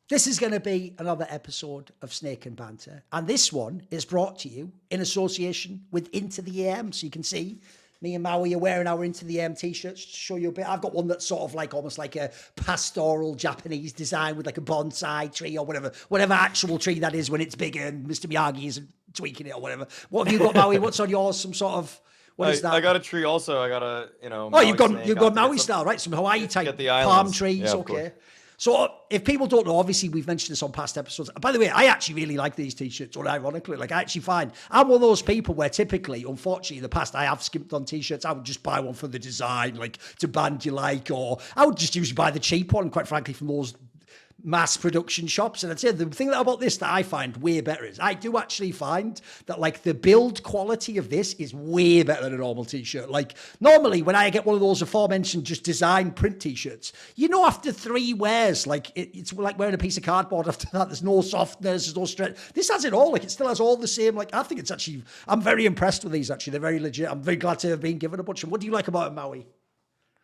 This is going to be another episode of Snake and Banter. And this one is brought to you in association with Into the AM. So you can see me and Maui are wearing our Into the AM t-shirts to show you a bit. I've got one that's sort of like almost like a pastoral Japanese design with like a bonsai tree or whatever actual tree that is when it's bigger and Mr. Miyagi isn't tweaking it or whatever. What have you got, Maui? What's on yours? Some sort of... What is that? I got a tree also. I got a, Oh, you've got Maui style, right? Some Hawaii type palm trees, yeah, okay. So if people don't know, obviously we've mentioned this on past episodes. By the way, I actually really like these t-shirts, unironically. Like I actually find, I'm one of those people where typically, unfortunately, in the past, I have skimped on t-shirts. I would just buy one for the design, like to band you like, or I would just usually buy the cheap one, quite frankly, from those mass production shops. And I'd say the thing about this that I find way better is I do actually find that like the build quality of this is way better than a normal t-shirt. Like normally when I get one of those aforementioned just design print t-shirts, after 3 wears, like it's like wearing a piece of cardboard after that. There's no softness, there's no stretch. This has it all. Like it still has all the same. Like I think it's actually, I'm very impressed with these actually. They're very legit. I'm very glad to have been given a bunch of them. What do you like about it, Maui?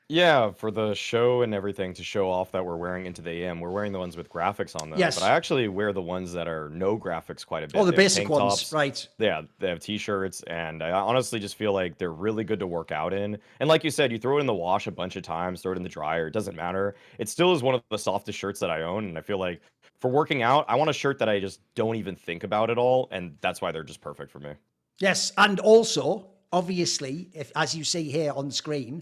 Yeah, for the show and everything to show off that we're wearing Into the AM, we're wearing the ones with graphics on them. Yes. But I actually wear the ones that are no graphics quite a bit. Oh, the basic ones, tops, right. Yeah, they have t-shirts, and I honestly just feel like they're really good to work out in. And like you said, you throw it in the wash a bunch of times, throw it in the dryer, it doesn't matter. It still is one of the softest shirts that I own, and I feel like for working out, I want a shirt that I just don't even think about at all, and that's why they're just perfect for me. Yes, and also, obviously, if as you see here on screen,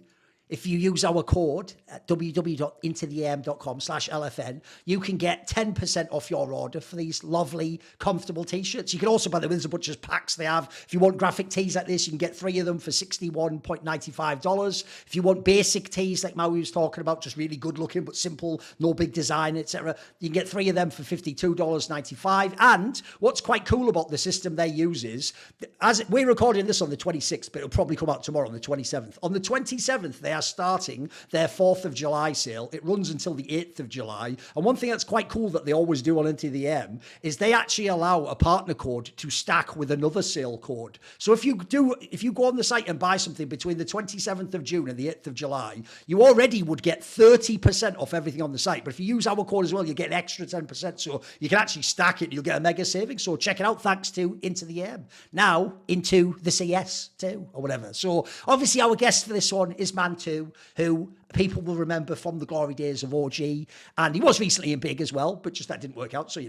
if you use our code at www.intotheam.com/LFN, you can get 10% off your order for these lovely, comfortable t-shirts. You can also, by the way, there's a bunch of packs they have. If you want graphic tees like this, you can get 3 of them for $61.95. If you want basic tees like Maui was talking about, just really good looking but simple, no big design, etc., you can get 3 of them for $52.95. And what's quite cool about the system they use is, as we're recording this on the 26th, but it'll probably come out tomorrow on the 27th. On the 27th, they are starting their 4th of July sale. It runs until the 8th of July. And one thing that's quite cool that they always do on Into the M is they actually allow a partner code to stack with another sale code. So if you go on the site and buy something between the 27th of June and the 8th of July, you already would get 30% off everything on the site. But if you use our code as well, you get an extra 10%. So you can actually stack it and you'll get a mega saving. So check it out. Thanks to Into the M. Now into the CS too, or whatever. So obviously our guest for this one is Mantuu, who people will remember from the glory days of OG. And he was recently in Big as well, but just that didn't work out. So,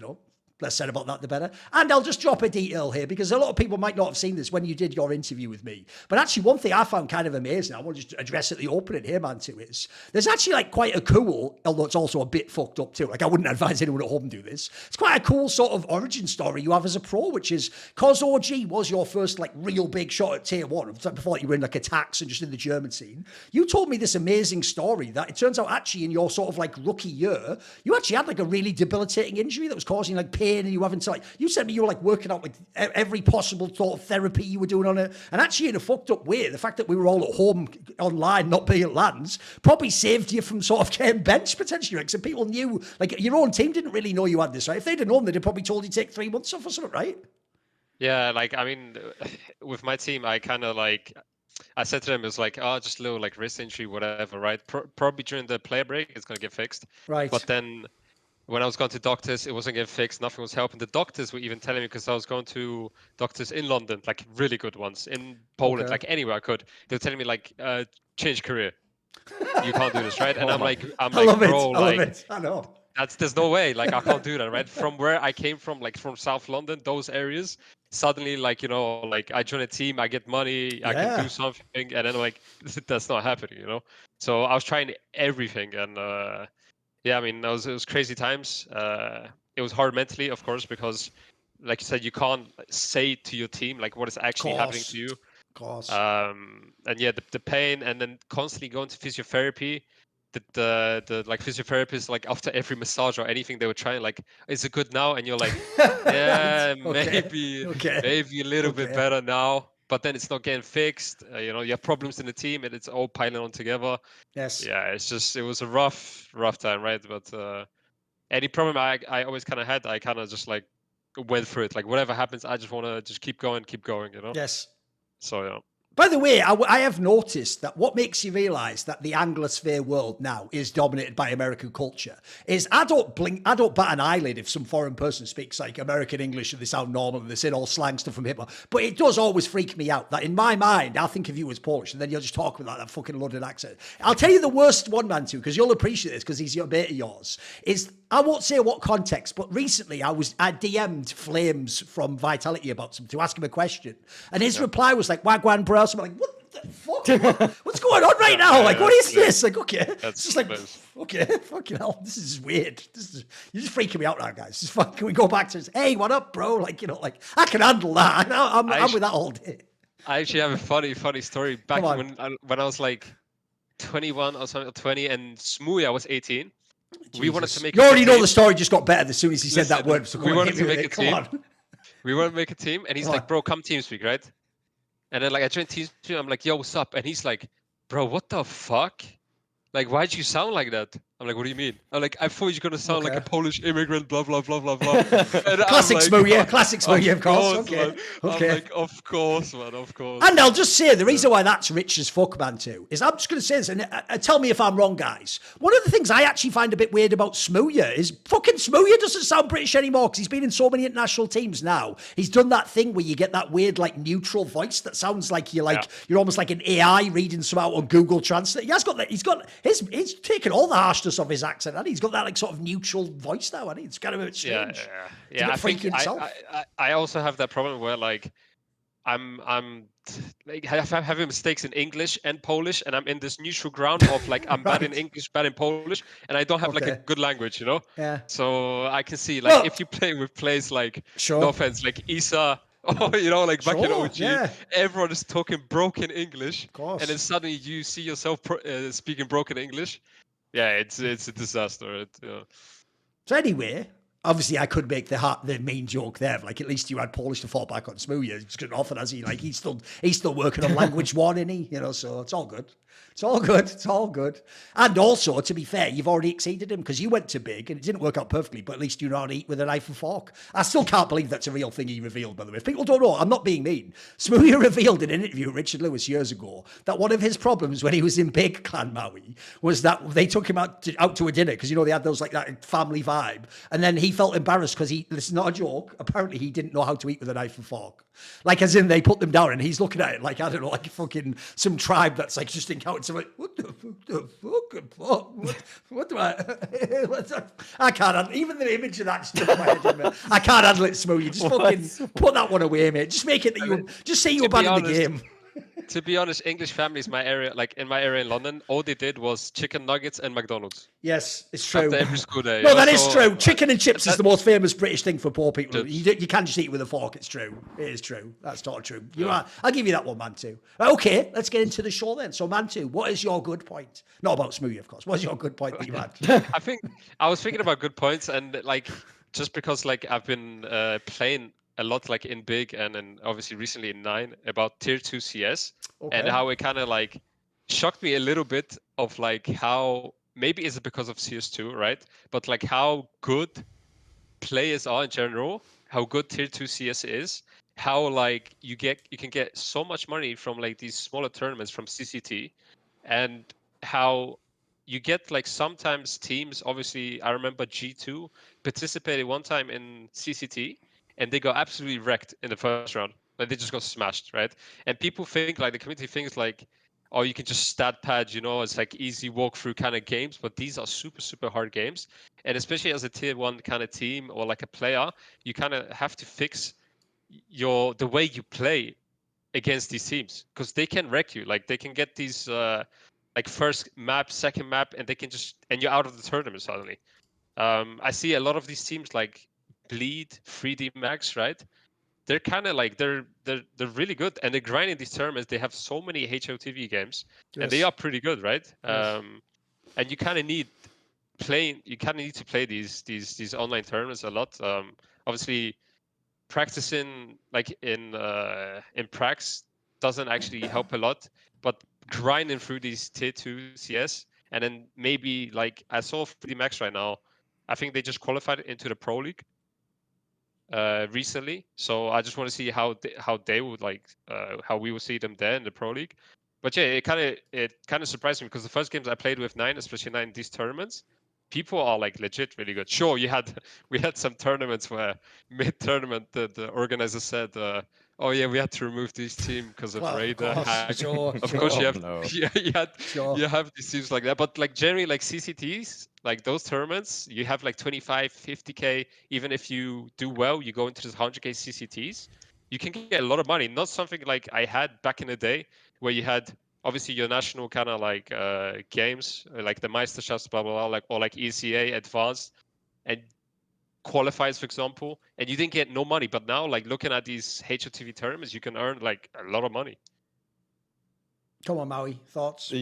less said about that, the better. And I'll just drop a detail here because a lot of people might not have seen this when you did your interview with me. But actually, one thing I found kind of amazing, I want to just address at the opening here, Mantuu, is there's actually like quite a cool, although it's also a bit fucked up too. Like I wouldn't advise anyone at home do this. It's quite a cool sort of origin story you have as a pro, which is because OG was your first like real big shot at tier 1 before you were in like attacks and just in the German scene. You told me this amazing story that it turns out actually in your sort of like rookie year, you actually had like a really debilitating injury that was causing like pain and you having to like, you said you were like working out like every possible sort of therapy you were doing on it. And actually in a fucked up way, the fact that we were all at home online, not being at LANs, probably saved you from sort of getting benched potentially. Like, so people knew, like your own team didn't really know you had this, right? If they'd have known, they'd have probably told you to take 3 months off or something, right? Yeah, like, I mean, with my team, I kind of like, I said to them, it was like, oh, just a little like wrist injury, whatever, right? Probably during the player break, it's going to get fixed. Right. But then when I was going to doctors, it wasn't getting fixed. Nothing was helping. The doctors were even telling me, because I was going to doctors in London, like really good ones, in Poland, like anywhere I could. They were telling me like, change career. You can't do this, right? And I'm like, bro, like, I know. There's no way. Like I can't do that, right? From where I came from, like from South London, those areas, suddenly like, like I join a team, I get money, I can do something, and then I'm like, that's not happening, So I was trying everything, and yeah, I mean, it was crazy times. It was hard mentally, of course, because like you said, you can't say to your team like what is actually happening to you. Of course. And yeah, the pain, and then constantly going to physiotherapy. The like physiotherapists, like after every massage or anything, they were trying like, is it good now? And you're like, yeah, maybe a little bit better now, but then it's not getting fixed. You have problems in the team and it's all piling on together. Yes. Yeah, it was a rough time, right? But any problem I always kind of had, I kind of just like went through it. Like whatever happens, I just want to just keep going, Yes. So yeah. By the way, I have noticed that what makes you realise that the Anglosphere world now is dominated by American culture is I don't bat an eyelid if some foreign person speaks like American English and they sound normal and they say all slang stuff from hip hop. But it does always freak me out that in my mind, I'll think of you as Polish and then you'll just talk with that fucking London accent. I'll tell you the worst one, Mantuu, because you'll appreciate this because he's your mate of yours, is I won't say what context, but recently I DM'd Flames from Vitality about something to ask him a question. And his reply was like, Wagwan bro. So I'm like, what the fuck? What's going on right now? Like, what is this? Like, okay. It's just like, okay, fucking hell, this is weird. You're just freaking me out now, guys. Just can we go back to, hey, what up, bro? Like, you know, like, I can handle that. I'm with that all day. I actually have a funny story. Back when I was like 21 or something, 20, and Smooya was 18. Jesus. We wanted to make. You already know the story just got better as soon as he said that word. So we wanted to make a team. We wanted to make a team, and he's like, "Bro, come TeamSpeak, right?" And then like I joined TeamSpeak. I'm like, "Yo, what's up?" And he's like, "Bro, what the fuck? Like, why'd you sound like that?" I'm like, "What do you mean?" I'm like, "I thought you're gonna sound like a Polish immigrant, blah blah blah blah blah." Classic Smooya, classic Smooya, of course. Okay, man. Okay. I'm like, of course, man, of course. And I'll just say the reason why that's rich as fuck, Mantuu, is I'm just going to say this, and tell me if I'm wrong, guys. One of the things I actually find a bit weird about Smooya is fucking Smooya doesn't sound British anymore because he's been in so many international teams now. He's done that thing where you get that weird, like, neutral voice that sounds like you're almost like an AI reading some out on Google Translate. He has got that. He's taken all the harshness of his accent, and he's got that like sort of neutral voice now, and it's kind of a bit strange. Yeah. I think I also have that problem where like I'm like having mistakes in English and Polish, and I'm in this neutral ground of like I'm bad in English, bad in Polish, and I don't have like a good language, you know. Yeah. So I can see like if you play with players like no offense, like Isa. Oh, you know, like back in OG, everyone is talking broken English, and then suddenly you see yourself speaking broken English. Yeah, it's a disaster. So anyway, obviously I could make the main joke there. Like at least you had Polish to fall back on Smooya. He's good often, has he? Like he's still working on language one, isn't he? You know, so it's all good. It's all good. It's all good. And also, to be fair, you've already exceeded him because you went to big and it didn't work out perfectly, but at least you know how to eat with a knife and fork. I still can't believe that's a real thing he revealed, by the way. If people don't know, I'm not being mean. Smooya revealed in an interview with Richard Lewis years ago that one of his problems when he was in big Clan Maui was that they took him out to a dinner because, you know, they had those like that family vibe. And then he felt embarrassed because this is not a joke. Apparently he didn't know how to eat with a knife and fork. Like as in they put them down and he's looking at it like, I don't know, like fucking some tribe that's like just encountered someone. What the fuck? What do I can't handle even the image of that stuff in my head, mate. I can't handle it, Smoothie. Just fucking put that one away, mate. Just make it that you just say you were bad in the game. To be honest, English families, my area, like in my area in London, all they did was chicken nuggets and McDonald's. Yes, it's true. After every school day. No, that is true. Chicken and chips is the most famous British thing for poor people. You can't just eat it with a fork. It's true. It is true. That's totally true. You are. I'll give you that one, Mantuu. Okay, let's get into the show then. So, Mantuu, what is your good point? Not about Smoothie, of course. What is your good point that you had? I was thinking about good points, and like just because like I've been playing a lot like in big and then obviously recently in 9 about tier 2 CS and how it kind of like shocked me a little bit of like how maybe it's because of CS2, right? But like how good players are in general, how good tier 2 CS is, how like you can get so much money from like these smaller tournaments from CCT, and how you get like sometimes teams, obviously I remember G2 participated one time in CCT and they got absolutely wrecked in the first round. Like they just got smashed, right? And people think like the community thinks like, oh, you can just stat pad, you know, it's like easy walkthrough kind of games, but these are super, super hard games. And especially as a tier 1 kind of team or like a player, you kind of have to fix the way you play against these teams because they can wreck you. Like they can get these like first map, second map, and they can and you're out of the tournament suddenly. I see a lot of these teams like Bleed, 3D Max, right? They're kind of like they're really good, and they're grinding these tournaments. They have so many HOTV games, and they are pretty good, right? Yes. And you kind of need to play these online tournaments a lot. Obviously, practicing like in Prax doesn't actually help a lot, but grinding through these tier 2 CS, and then maybe like I saw 3D Max right now. I think they just qualified into the Pro League. recently. So I just want to see how they would like how we will see them there in the Pro League. But yeah, it kind of surprised me because the first games I played with Nine, especially Nine in these tournaments, people are like legit really good. Sure, we had some tournaments where mid tournament the organizer said, "Oh yeah, we had to remove this team because of Well, of Raider course, hack." sure, Of sure. course, you Oh, have no. Sure. you have these teams like that. But like generally, like CCTs, like those tournaments, you have like 25, 50k. Even if you do well, you go into this 100k CCTs. You can get a lot of money. Not something like I had back in the day, where you had obviously your national kind of like games, like the Meisterschafts, blah blah blah, like or like ECA Advanced and qualifies, for example, and you didn't get no money. But now, like looking at these HOTV tournaments, you can earn like a lot of money. Come on, Maui, thoughts?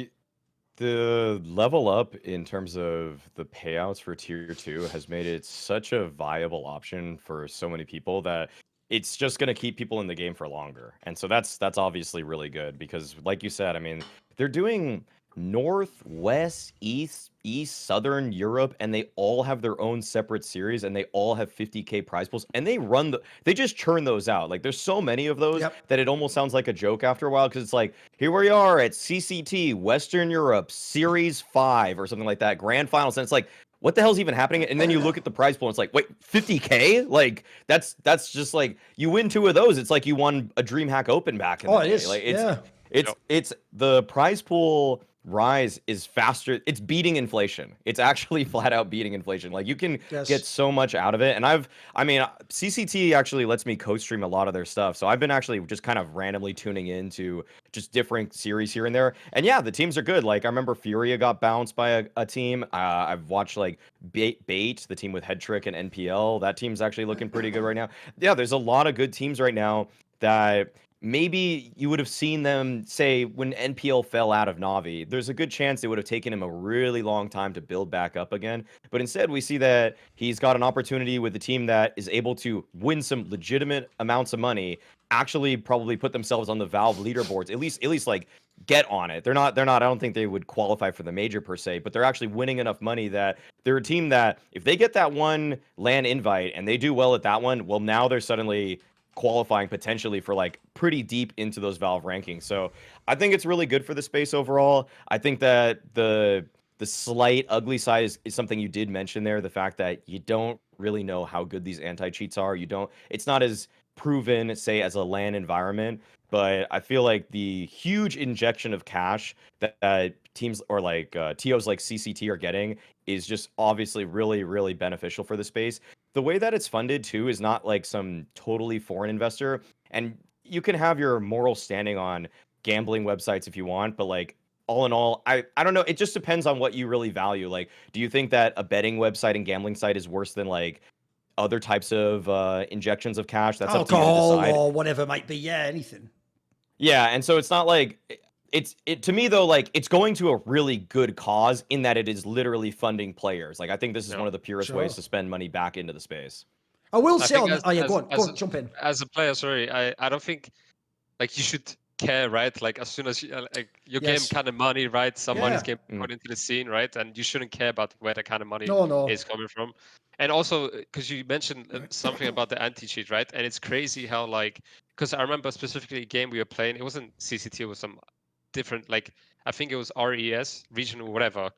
The level up in terms of the payouts for tier 2 has made it such a viable option for so many people that it's just going to keep people in the game for longer. And so that's obviously really good because like you said, I mean, they're doing north, west, east, southern Europe, and they all have their own separate series and they all have 50k prize pools and they just churn those out. Like there's so many of those that it almost sounds like a joke after a while because it's like, here we are at CCT Western Europe Series 5 or something like that, grand finals, and it's like, what the hell's even happening? And then you look at the prize pool and it's like, wait, 50k? Like that's just like you win 2 of those. It's like you won a DreamHack Open back in the day. It is. Like Yeah. it's the prize pool rise is faster. It's beating inflation. It's actually flat out beating inflation. Like you can get so much out of it. And I mean, CCT actually lets me co-stream a lot of their stuff. So I've been actually just kind of randomly tuning into just different series here and there. And yeah, the teams are good. Like I remember Furia got bounced by a team. I've watched like Bait, the team with Headtrick and NPL. That team's actually looking pretty good right now. Yeah, there's a lot of good teams right now that maybe you would have seen them, say, when NPL fell out of Navi. There's a good chance it would have taken him a really long time to build back up again. But instead, we see that he's got an opportunity with a team that is able to win some legitimate amounts of money, actually probably put themselves on the Valve leaderboards, at least like get on it. They're not, I don't think they would qualify for the major per se, but they're actually winning enough money that they're a team that if they get that one LAN invite and they do well at that one, well, now they're suddenly qualifying potentially for like pretty deep into those Valve rankings. So I think it's really good for the space overall. I think that the slight ugly side is something you did mention there, the fact that you don't really know how good these anti-cheats are. It's not as proven, say, as a LAN environment, but I feel like the huge injection of cash that teams or like TOs like CCT are getting is just obviously really, really beneficial for the space. The way that it's funded too is not like some totally foreign investor, and you can have your moral standing on gambling websites if you want, but like all in all, I don't know, it just depends on what you really value. Like, do you think that a betting website and gambling site is worse than like other types of injections of cash? That's up to you to decide. Or whatever it might be. Yeah, anything. Yeah, and so it's not like it to me though, like it's going to a really good cause in that it is literally funding players. Like I think this is one of the purest ways to spend money back into the space. I will say go on, jump in. As a player, sorry, I don't think like you should care, right? Like as soon as you, like your game kind of money, right? Some money's getting put into the scene, right? And you shouldn't care about where the kind of money is coming from. And also, because you mentioned something about the anti-cheat, right? And it's crazy how like, because I remember specifically a game we were playing, it wasn't CCT, it was some different, like I think it was RES, regional whatever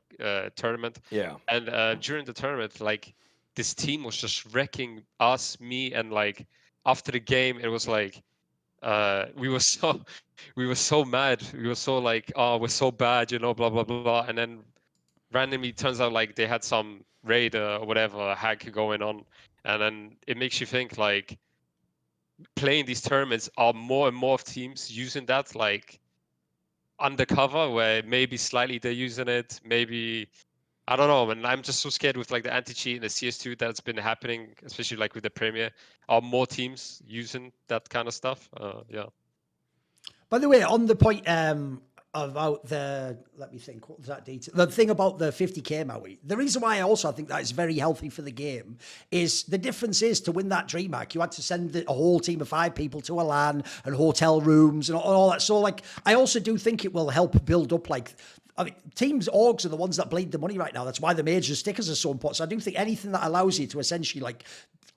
tournament. Yeah. And during the tournament, like this team was just wrecking us, me, and like after the game, it was like we were so mad. We were so like, oh, we're so bad, you know, blah blah blah. And then randomly turns out like they had some raid or whatever hack going on, and then it makes you think like playing these tournaments are more and more of teams using that like undercover, where maybe slightly they're using it, maybe I don't know, and I'm just so scared with like the anti-cheat and the CS2 that's been happening, especially like with the Premier. Are more teams using that kind of stuff? Yeah. By the way, on the point about let me think, what was that data? The thing about the 50k Maui, the reason why I think that is very healthy for the game is the difference is to win that DreamHack, you had to send a whole team of 5 people to a LAN and hotel rooms and all that. So like, I also do think it will help build up like I mean, teams, orgs are the ones that bleed the money right now. That's why the major stickers are so important. So I do think anything that allows you to essentially like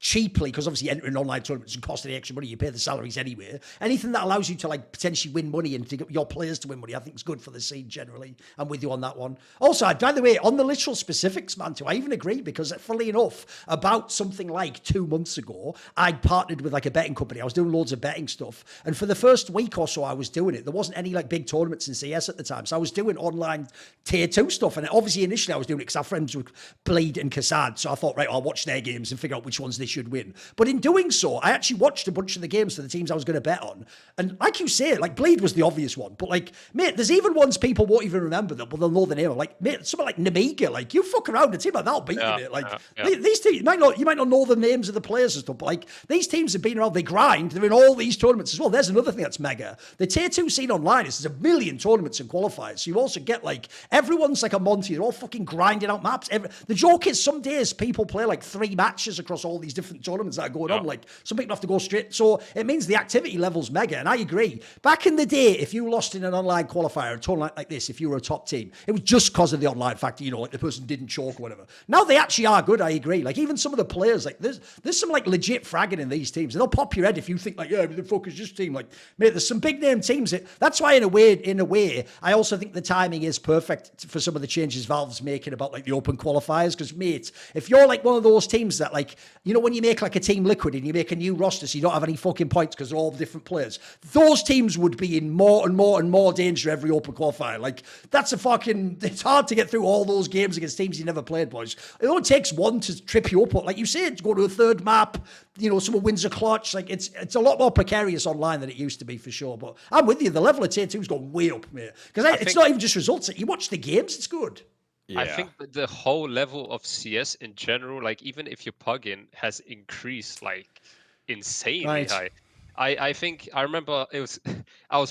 cheaply, because obviously entering online tournaments and costing extra money, you pay the salaries anyway. Anything that allows you to like potentially win money and to get your players to win money, I think is good for the scene generally. I'm with you on that one. Also, by the way, on the literal specifics, Mantuu, I even agree because funnily enough, about something like 2 months ago, I'd partnered with like a betting company. I was doing loads of betting stuff. And for the first week or so I was doing it, there wasn't any like big tournaments in CS at the time. So I was doing online tier 2 stuff. And obviously initially I was doing it because our friends were Bleed and cadiaN. So I thought, right, I'll watch their games and figure out which ones they should win. But in doing so, I actually watched a bunch of the games for the teams I was going to bet on. And like you say, like Bleed was the obvious one. But like, mate, there's even ones people won't even remember them, but they'll know the name of. Like, mate, something like Namiga, like you fuck around, a team like that'll beat you, mate. Like these teams, you might not know the names of the players and stuff, but like these teams have been around, they grind, they're in all these tournaments as well. There's another thing that's mega. The tier 2 scene online is there's a million tournaments and qualifiers. So you also get like, everyone's like a Monty, they're all fucking grinding out maps. The joke is some days people play like 3 matches across all these different tournaments that are going on. Like some people have to go straight. So it means the activity level's mega. And I agree. Back in the day, if you lost in an online qualifier, a tournament like this, if you were a top team, it was just because of the online factor, you know, like the person didn't choke or whatever. Now they actually are good, I agree. Like even some of the players, like there's some like legit fragging in these teams. And they'll pop your head if you think like, yeah, the fuck is this team? Like, mate, there's some big name teams. That's why in a way, I also think the timing is perfect for some of the changes Valve's making about like the open qualifiers. Because mate, if you're like one of those teams that like, you know, when you make like a team liquid and you make a new roster so you don't have any fucking points because they're all different players, those teams would be in more and more danger every open qualifier. Like that's it's hard to get through all those games against teams you never played, boys. It only takes one to trip you up. Like you say, to go to a third map, you know, someone wins a clutch. Like it's a lot more precarious online than it used to be for sure. But I'm with you. The level of tier 2's gone way up, mate. Because it's not even just results. You watch the games, it's good. Yeah. I think that the whole level of CS in general, like even if you're pugging, has increased like insanely high. I think I remember I was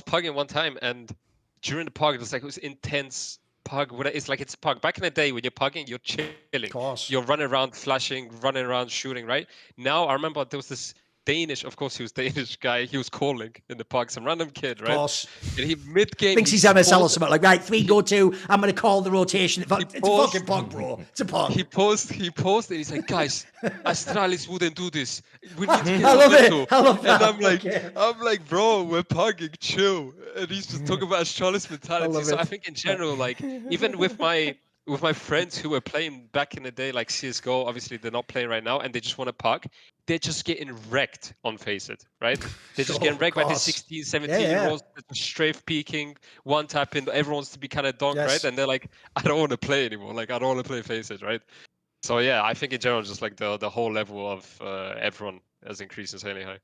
pugging one time and during the pug it was intense pug. It's pug. Back in the day when you're pugging, you're chilling. Of course. You're running around flashing, running around shooting, right? Now I remember there was this Danish, of course he was Danish guy, he was calling in the pug, some random kid, right? Of course. And he mid-game... Thinks he's MSL or something, like, right, 3 go 2, I'm going to call the rotation. It's a fucking pug, bro. It's a pug. He paused and he's like, guys, Astralis wouldn't do this. We need to get I love it. And I'm like, bro, we're pugging, chill. And he's just talking about Astralis mentality. So I think in general, like, even with my friends who were playing back in the day, like CSGO, obviously they're not playing right now, and they just want to puck, they're just getting wrecked on Face-It, right? They're just getting wrecked by the 16, 17-year-olds, strafe peeking, one tapping, everyone wants to be kind of donk, right? And they're like, I don't want to play anymore. Like, I don't want to play Face-It, right? So yeah, I think in general, just like the whole level of everyone has increased insanely high.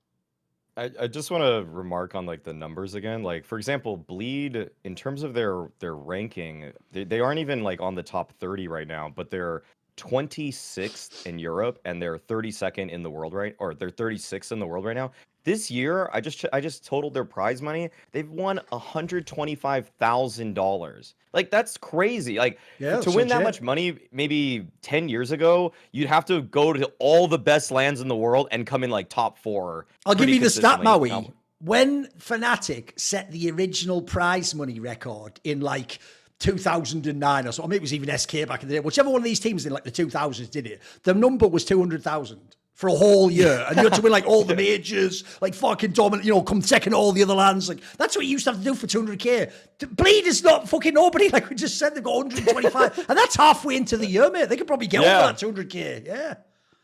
I just want to remark on like the numbers again. Like for example, Bleed in terms of their ranking, they aren't even like on the top 30 right now, but they're 26th in Europe and they're 32nd in the world, right? Or they're 36th in the world right now. This year, I just totaled their prize money. They've won $125,000. Like that's crazy. Like to win that much money, maybe 10 years ago, you'd have to go to all the best lands in the world and come in like top 4. I'll give you the stat, Maui. When Fnatic set the original prize money record in like 2009 or so, or maybe it was even SK back in the day, whichever one of these teams in like the 2000s did it, the number was 200,000 for a whole year. And you had to win like all the majors, like fucking dominant, you know, come second all the other lands. Like that's what you used to have to do for 200k. Bleed is not fucking nobody. Like we just said, they've got 125. And that's halfway into the year, mate. They could probably get over that 200k. Yeah.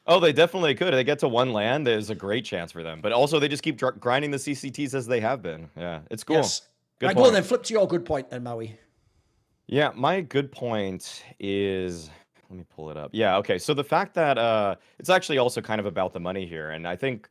Oh, they definitely could. If they get to one land, there's a great chance for them. But also they just keep grinding the CCTs as they have been. Yeah, it's cool. Yes. Good point. Go on then, flip to your good point then, Maui. Yeah, my good point is, let me pull it up. Yeah, okay. So the fact that it's actually also kind of about the money here. And I think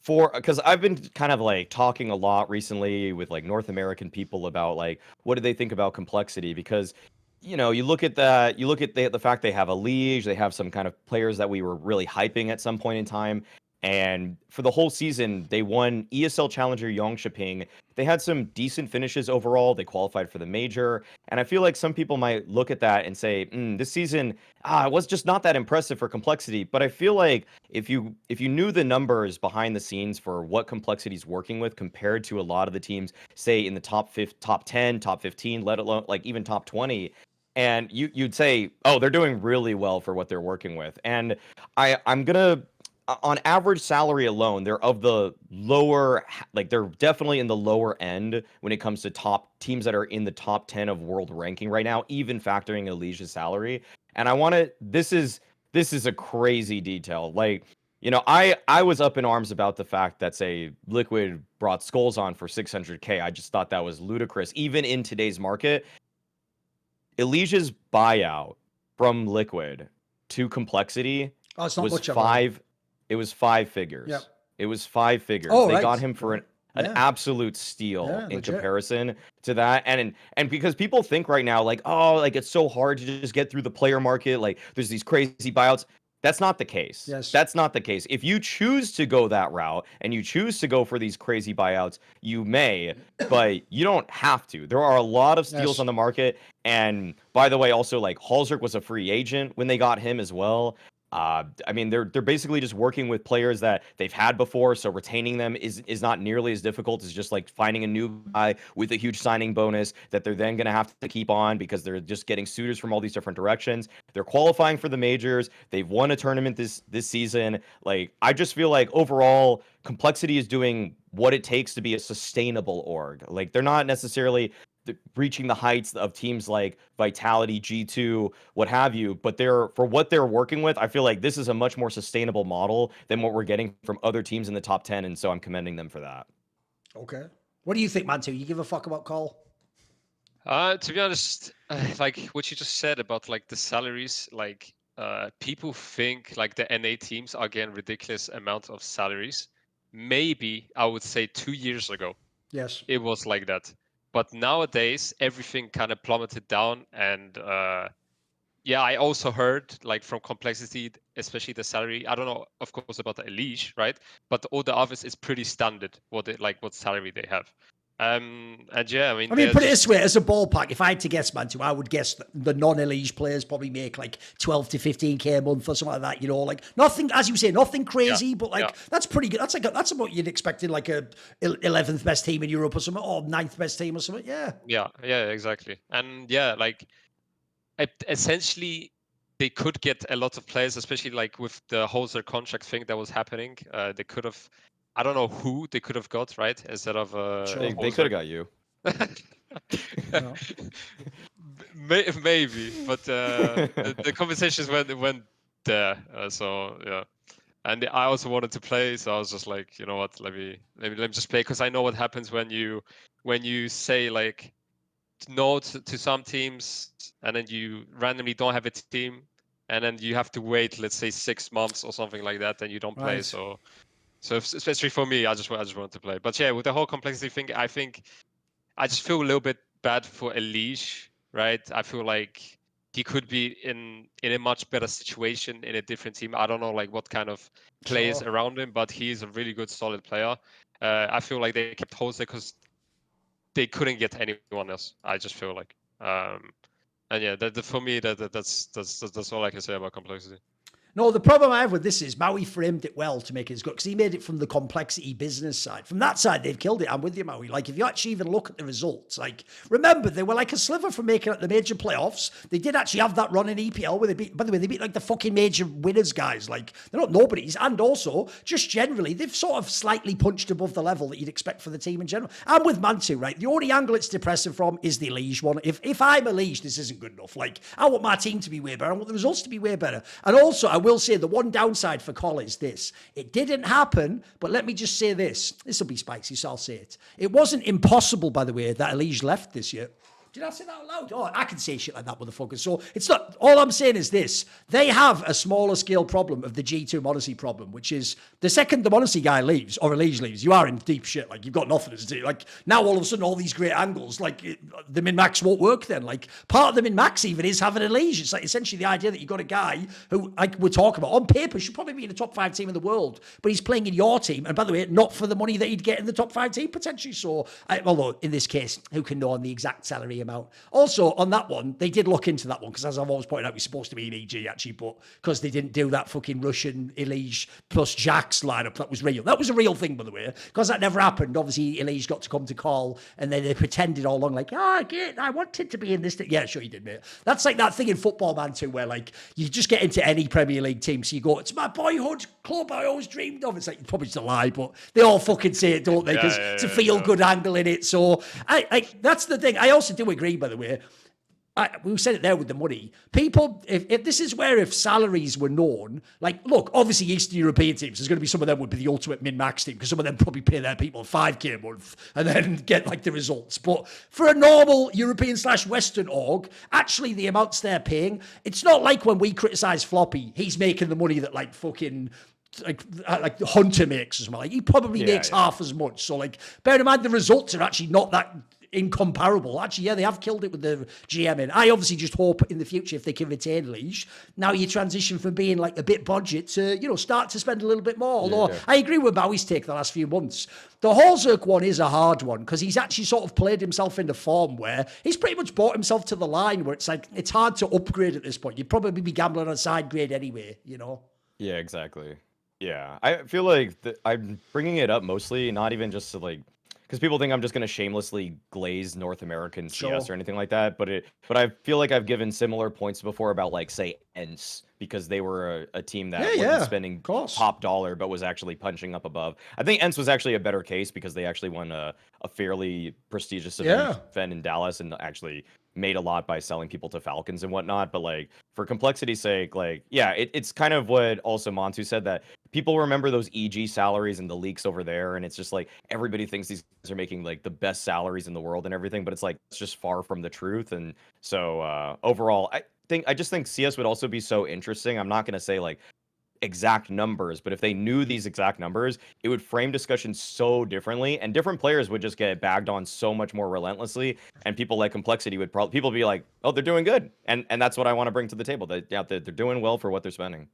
because I've been kind of like talking a lot recently with like North American people about like, what do they think about complexity? Because, you know, you look at that, the fact they have a liege, they have some kind of players that we were really hyping at some point in time. And for the whole season, they won ESL Challenger Yongshiping. They had some decent finishes overall. They qualified for the major. And I feel like some people might look at that and say, this season it was just not that impressive for Complexity. But I feel like if you knew the numbers behind the scenes for what Complexity's working with compared to a lot of the teams, say in the top 10, top 15, let alone like even top 20, and you'd say, oh, they're doing really well for what they're working with. And I'm gonna, on average salary alone, they're of the lower, like they're definitely in the lower end when it comes to top teams that are in the top 10 of world ranking right now, even factoring Elise's salary. And this is a crazy detail. Like, I was up in arms about the fact that, say, Liquid brought Skulls on for 600K. I just thought that was ludicrous, even in today's market. Elise's buyout from Liquid to Complexity it's not was much it was 5 figures. Yep. It was 5 figures. Oh, they right. got him for an absolute steal in legit. comparison to that. And because people think right now, like, oh, like it's so hard to just get through the player market. Like there's these crazy buyouts. That's not the case. Yes. That's not the case. If you choose to go that route and you choose to go for these crazy buyouts, you may, but you don't have to. There are a lot of steals on the market. And by the way, also like Halzerk was a free agent when they got him as well. I mean, they're basically just working with players that they've had before, so retaining them is not nearly as difficult as just like finding a new guy with a huge signing bonus that they're then going to have to keep on because they're just getting suitors from all these different directions. They're qualifying for the majors. They've won a tournament this season. Like, I just feel like overall Complexity is doing what it takes to be a sustainable org. Like, they're not necessarily reaching the heights of teams like Vitality, G2, what have you, but for what they're working with, I feel like this is a much more sustainable model than what we're getting from other teams in the top 10, and so I'm commending them for that. Okay. What do you think, Mantuu? You give a fuck about Cole? To be honest, like what you just said about like the salaries, like people think like the NA teams are getting ridiculous amount of salaries. Maybe I would say 2 years ago, yes, it was like that. But nowadays, everything kind of plummeted down. And I also heard like from Complexity, especially the salary. I don't know, of course, about the Elise, right? But all the others is pretty standard what salary they have. And yeah, I mean, put it this way, as a ballpark, if I had to guess, Mantuu, I would guess that the non-Elise players probably make like 12 to 15K a month or something like that. Like nothing, as you say, nothing crazy, but like that's pretty good. That's about you'd expect in like a 11th best team in Europe or something, or 9th best team or something. Yeah, exactly. And like essentially they could get a lot of players, especially like with the Halzerk contract thing that was happening. They could have. I don't know who they could have got, right? Instead of they could have got you. Maybe, but the conversations went there. So yeah, and I also wanted to play, so I was just like, you know what? Let me just play, because I know what happens when you say like no to some teams, and then you randomly don't have a team, and then you have to wait, let's say 6 months or something like that, and you don't play. Right. So especially for me, I just wanted to play. But yeah, with the whole Complexity thing, I think I just feel a little bit bad for Elise, right? I feel like he could be in a much better situation in a different team. I don't know like what kind of players around him, but he's a really good, solid player. I feel like they kept Halzerk because they couldn't get anyone else. I just feel like, and yeah, for me, that's all I can say about Complexity. No, the problem I have with this is Maui framed it well to make it as good, because he made it from the Complexity business side. From that side, they've killed it. I'm with you, Maui. Like, if you actually even look at the results, like, remember, they were like a sliver from making it the major playoffs. They did actually have that run in EPL where they beat, by the way, they beat like the fucking major winners, guys. Like, they're not nobodies. And also, just generally, they've sort of slightly punched above the level that you'd expect for the team in general. I'm with Mantuu, right? The only angle it's depressing from is the Elise one. If I'm Elise, this isn't good enough. Like, I want my team to be way better. I want the results to be way better. And also, I will say the one downside for Col is this. It didn't happen, but let me just say this. This will be spicy, so I'll say it. It wasn't impossible, by the way, that Elise left this year. Did I say that out loud? Oh, I can say shit like that, motherfucker. So it's not, all I'm saying is this. They have a smaller scale problem of the G2 Monacy problem, which is the second the Monacy guy leaves, or Elige leaves, you are in deep shit. Like, you've got nothing to do. Like, now all of a sudden, all these great angles, like, the min-max won't work then. Like, part of the min-max even is having Elige. It's like essentially the idea that you've got a guy who, like we're talking about, on paper, should probably be in the top 5 team in the world, but he's playing in your team. And by the way, not for the money that he'd get in the top 5 team, potentially. So, although in this case, who can know on the exact salary amount? Also, on that one, they did look into that one, because as I've always pointed out, he's supposed to be an EG, actually, but because they didn't do that fucking Russian Elige plus Jax lineup, that was real. That was a real thing, by the way, because that never happened. Obviously, Elige got to come to call, and then they pretended all along, like, I wanted to be in this. Yeah, sure you did, mate. That's like that thing in football, man, too, where, like, you just get into any Premier League team, so you go, it's my boyhood club I always dreamed of. It's like, probably just a lie, but they all fucking say it, don't they? Because it's a feel-good angle in it. So, that's the thing. I also do agree, by the way. We said it there with the money. People, if this is where if salaries were known, like, look, obviously Eastern European teams, there's going to be some of them would be the ultimate min-max team, because some of them probably pay their people 5k a month and then get like the results. But for a normal European/Western org, actually the amounts they're paying, it's not like when we criticize Floppy, he's making the money that like fucking like Hunter makes or something. Like, he probably makes half as much. So like, bear in mind the results are actually not that incomparable. Actually, yeah, they have killed it with the GM in. I obviously just hope in the future, if they can retain Liege, now you transition from being like a bit budget to, you know, start to spend a little bit more. Although I agree with Maui's take the last few months. The Holzerk one is a hard one, because he's actually sort of played himself into form where he's pretty much brought himself to the line where it's like, it's hard to upgrade at this point. You'd probably be gambling on side grade anyway, you know? Yeah, exactly. Yeah, I feel like I'm bringing it up mostly not even just to like, because people think I'm just going to shamelessly glaze North American CS or anything like that. But I feel like I've given similar points before about, like, say, ENCE, because they were a team that wasn't spending top dollar, but was actually punching up above. I think ENCE was actually a better case, because they actually won a fairly prestigious event in Dallas, and actually made a lot by selling people to Falcons and whatnot. But like, for complexity's sake, like, yeah, it's kind of what also Mantuu said, that people remember those EG salaries and the leaks over there, and it's just like everybody thinks these guys are making like the best salaries in the world and everything, but it's like, it's just far from the truth. And so overall, I just think CS would also be so interesting. I'm not going to say like exact numbers, but if they knew these exact numbers, it would frame discussion so differently, and different players would just get bagged on so much more relentlessly, and people like complexity would probably, people be like, oh, they're doing good, and that's what I want to bring to the table, that they're doing well for what they're spending.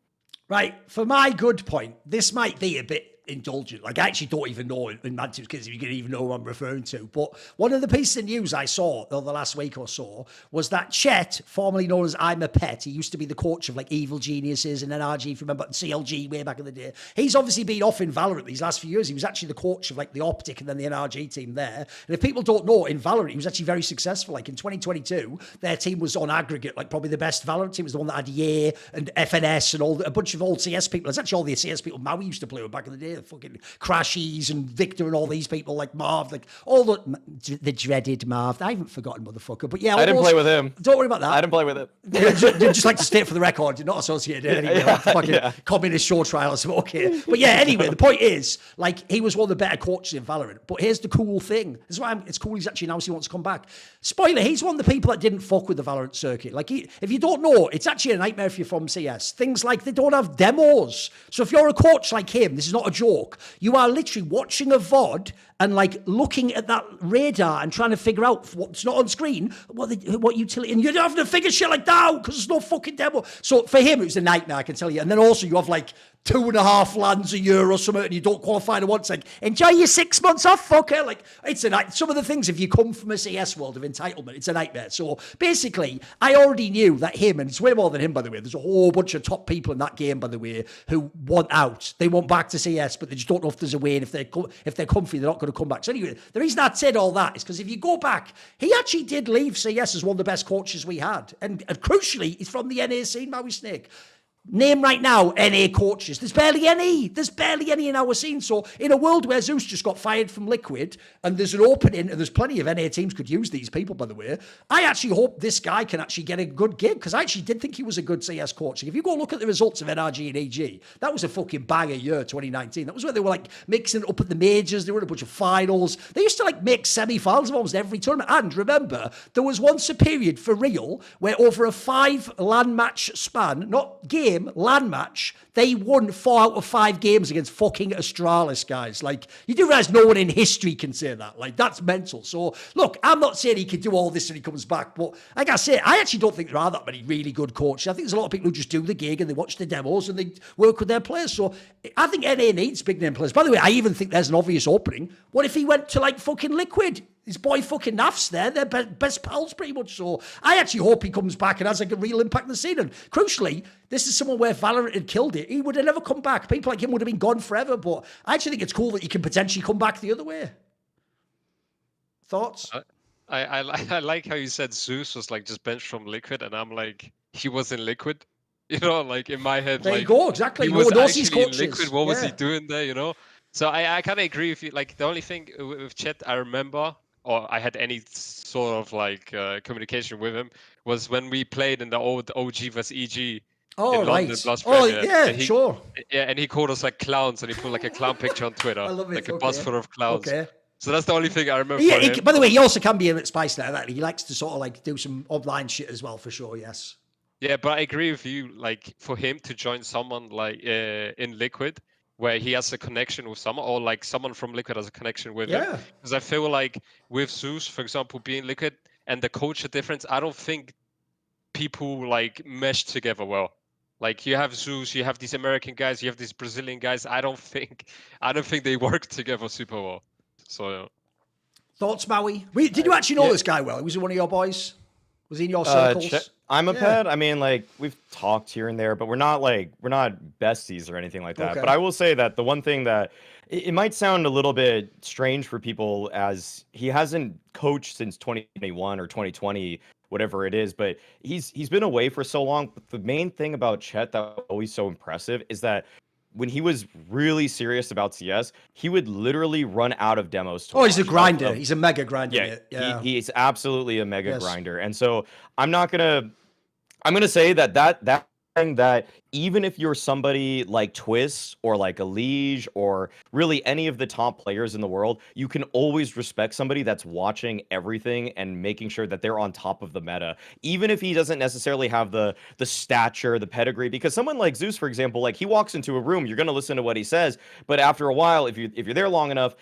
Right, for my good point, this might be a bit indulgent. Like, I actually don't even know in Mateusz because you can even know what I'm referring to. But one of the pieces of news I saw the last week or so was that Chet, formerly known as I'm a Pet, he used to be the coach of like Evil Geniuses and NRG, if you remember, CLG way back in the day. He's obviously been off in Valorant these last few years. He was actually the coach of like the Optic and then the NRG team there. And if people don't know, in Valorant, he was actually very successful. Like in 2022, their team was on aggregate, like probably the best Valorant team. It was the one that had Ye and FNS and a bunch of old CS people. It's actually all the CS people Maui used to play with back in the day. The fucking Crashies and Victor and all these people, like Marv, like all the dreaded Marv. I haven't forgotten, motherfucker. But yeah, I didn't play with him. Don't worry about that. I didn't play with him. Just like to state for the record, you're not associated anyway. Like fucking communist show trials. Okay. But yeah, anyway, the point is, like, he was one of the better coaches in Valorant. But here's the cool thing. This is why it's cool he's actually announced he wants to come back. Spoiler, he's one of the people that didn't fuck with the Valorant circuit. Like, if you don't know, it's actually a nightmare if you're from CS. Things like they don't have demos. So if you're a coach like him, this is not a joke, you are literally watching a VOD and like looking at that radar and trying to figure out what's not on screen, what utility, and you're having to figure shit like that out because there's no fucking demo. So for him, it was a nightmare, I can tell you. And then also you have like 2.5 lands a year or something, and you don't qualify to once. Like, enjoy your 6 months off, fucker. Like, it's a night. Some of the things, if you come from a CS world of entitlement, it's a nightmare. So basically, I already knew that him, and it's way more than him, by the way. There's a whole bunch of top people in that game, by the way, who want out. They want back to CS, but they just don't know if there's a way. And if they're comfy, they're not going to come back. So anyway, the reason I said all that is because if you go back, he actually did leave CS as one of the best coaches we had, and crucially, he's from the NA scene, Mauisnake. Name right now NA coaches. There's barely any. There's barely any in our scene. So in a world where Zeus just got fired from Liquid and there's an opening and there's plenty of NA teams could use these people, by the way, I actually hope this guy can actually get a good gig because I actually did think he was a good CS coach. If you go look at the results of NRG and EG, that was a fucking banger year, 2019. That was where they were like mixing it up at the majors. They were in a bunch of finals. They used to like make semi-finals of almost every tournament. And remember, there was once a period for real where over a 5 LAN match span, not game, LAN match, they won 4 out of 5 games against fucking Astralis, guys. Like, you do realize no one in history can say that. Like, that's mental. So, look, I'm not saying he can do all this when he comes back, but like I say, I actually don't think there are that many really good coaches. I think there's a lot of people who just do the gig and they watch the demos and they work with their players. So, I think NA needs big name players. By the way, I even think there's an obvious opening. What if he went to, like, fucking Liquid? His boy fucking Naf's there. They're best pals pretty much. So I actually hope he comes back and has like a real impact in the scene. And crucially, this is someone where Valorant had killed it. He would have never come back. People like him would have been gone forever. But I actually think it's cool that he can potentially come back the other way. Thoughts? I like how you said Zeus was like just benched from Liquid, and I'm like, he was in Liquid. You know, like in my head, There like you go, exactly. he No was one knows his actually in coaches. Liquid. What was he Yeah. doing there? You know. So I kind of agree with you. Like the only thing with Chet I remember, or I had any sort of like communication with him, was when we played in the old OG vs EG Oh, in right. London Blast Oh, Premier. yeah, And he, sure. Yeah, and he called us like clowns, and he put like a clown picture on Twitter, I love it. like a Okay. bus full of clowns. Okay. So that's the only thing I remember. Yeah, for him. by the way, he also can be a bit spicy like that. He likes to sort of like do some online shit as well, for sure, yes. Yeah, but I agree with you. Like for him to join someone like in Liquid, where he has a connection with someone, or like someone from Liquid has a connection with him. Yeah. Because I feel like with Zeus, for example, being Liquid and the culture difference, I don't think people like mesh together well. Like you have Zeus, you have these American guys, you have these Brazilian guys. I don't think they work together super well. So Thoughts, Maui? Did you actually know this guy well? Was he one of your boys? Was he in your circles? I'm a pet. I mean, like we've talked here and there, but we're not besties or anything like that. Okay. But I will say that the one thing that it might sound a little bit strange for people, as he hasn't coached since 2021 or 2020, whatever it is, but he's been away for so long. But the main thing about Chet that was always so impressive is that when he was really serious about CS, he would literally run out of demos. Oh, he's a grinder. He's a mega grinder. Yeah, he's absolutely a mega grinder. And so I'm gonna say that thing that even if you're somebody like Twist or like a Liege or really any of the top players in the world, you can always respect somebody that's watching everything and making sure that they're on top of the meta, even if he doesn't necessarily have the stature, the pedigree. Because someone like Zeus, for example, like he walks into a room, you're gonna listen to what he says, but after a while, if you're there long enough,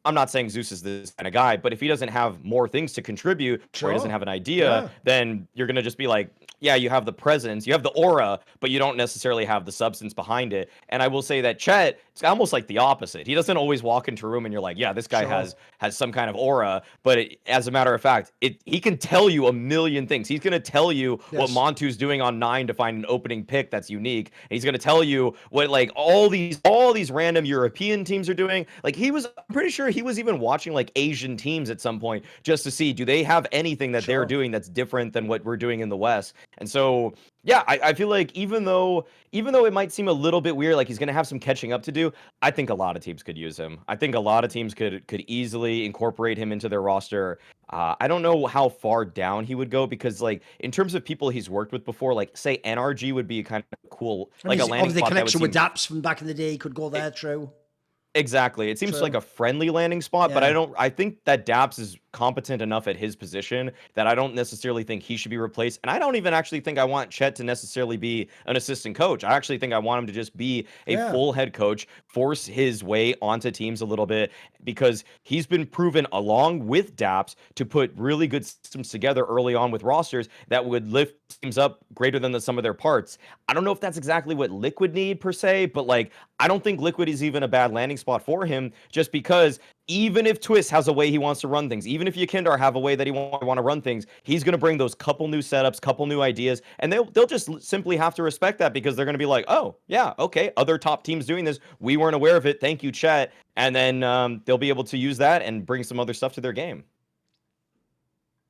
I'm not saying Zeus is this kind of guy, but if he doesn't have more things to contribute or he doesn't have an idea, then you're going to just be like, yeah, you have the presence, you have the aura, but you don't necessarily have the substance behind it. And I will say that Chet, it's almost like the opposite. He doesn't always walk into a room and you're like, yeah, this guy has some kind of aura. But as a matter of fact, he can tell you a million things. He's going to tell you what Mantu's doing on 9 to find an opening pick that's unique. And he's going to tell you what like all these random European teams are doing. Like I'm pretty sure he was even watching like Asian teams at some point just to see, do they have anything that they're doing that's different than what we're doing in the West? And so, yeah, I feel like even though it might seem a little bit weird, like he's going to have some catching up to do, I think a lot of teams could use him. I think a lot of teams could easily incorporate him into their roster. I don't know how far down he would go because, like, in terms of people he's worked with before, like, say NRG would be kind of cool, like a landing the spot. connection with Daps from back in the day could go there, true. Exactly. It seems like a friendly landing spot, but I think that Daps is competent enough at his position that I don't necessarily think he should be replaced. And I don't even actually think I want Chet to necessarily be an assistant coach. I actually think I want him to just be a full head coach, force his way onto teams a little bit, because he's been proven along with Daps to put really good systems together early on with rosters that would lift teams up greater than the sum of their parts. I don't know if that's exactly what Liquid need per se, but like, I don't think Liquid is even a bad landing spot for him, just because even if Twist has a way he wants to run things, even if Yakindar have a way that he want to run things, he's going to bring those couple new setups, couple new ideas, and they'll just simply have to respect that, because they're going to be like, oh, yeah, okay, other top teams doing this, we weren't aware of it, thank you, Chet, and then they'll be able to use that and bring some other stuff to their game.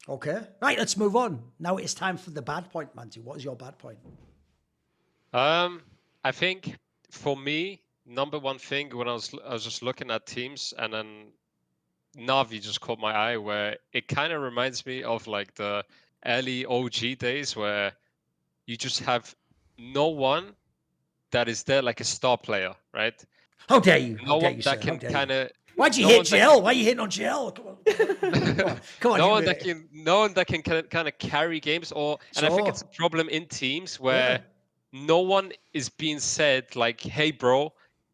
Okay. Right, let's move on. Now it's time for the bad point, Mantu. What is your bad point? I think for me, number one thing when I was just looking at teams, and then Navi just caught my eye, where it kind of reminds me of like the early OG days where you just have no one that is there like a star player, right? How dare you? How No dare one you, that sir? How can dare kind you? of. Why'd you No hit one that GL? Why are you hitting on GL? Come on. Come on. Come on. no you- one that can, no one that can kind of carry games, and I think it's a Sure. problem in teams Yeah. where no one is being said like, "Hey, bro,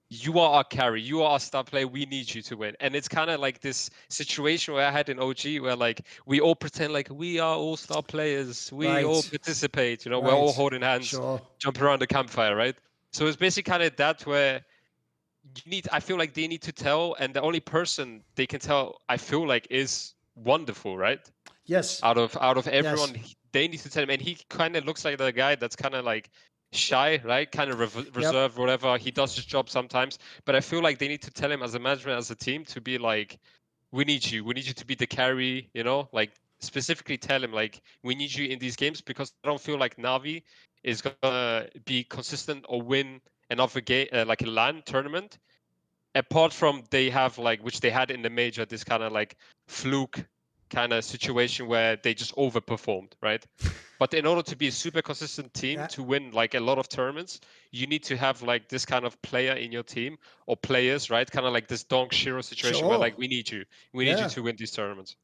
you are our carry, you are our star player. We need you to win." And it's kind of like this situation where I had in OG, where like we all pretend like we are all star players, we all Right. participate. You know, we're all Right. holding hands, Sure. jumping around the campfire, right? So it's basically kind of that where you need. I feel like they need to tell, and the only person they can tell, I feel like, is Wonderful, right? Yes. Out of everyone, Yes. they need to tell him, and he kind of looks like the guy that's kind of like shy, right? Kind of Yep. reserved, whatever. He does his job sometimes, but I feel like they need to tell him as a management, as a team, to be like, we need you to be the carry, you know, like specifically tell him like we need you in these games, because I don't feel like Navi is gonna be consistent or win another game, like a LAN tournament, apart from they have like, which they had in the major, this kind of like fluke kind of situation where they just overperformed, right? But in order to be a super consistent team Yeah. to win like a lot of tournaments, you need to have like this kind of player in your team, or players, right? Kind of like this Donk Shiro situation where Sure. like we need you Yeah. to win these tournaments.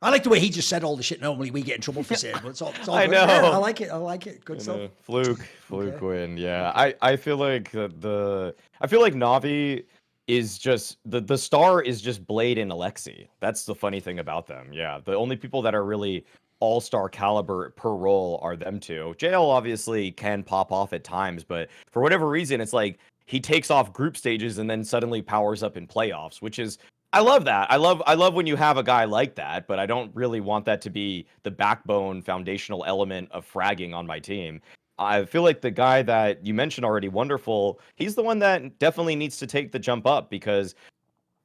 I like the way he just said all the shit normally we get in trouble for saying, but it's all I good. know. Yeah, I like it. I like it. Good I stuff. know. Fluke Okay. win. Yeah, I feel like I feel like Navi is just the star is just Blade and Alexi. That's the funny thing about them. Yeah, the only people that are really all-star caliber per role are them two. JL obviously can pop off at times, but for whatever reason, it's like he takes off group stages and then suddenly powers up in playoffs, which is I love that. I love when you have a guy like that, but I don't really want that to be the backbone foundational element of fragging on my team. I feel like the guy that you mentioned already, Wonderful, he's the one that definitely needs to take the jump up because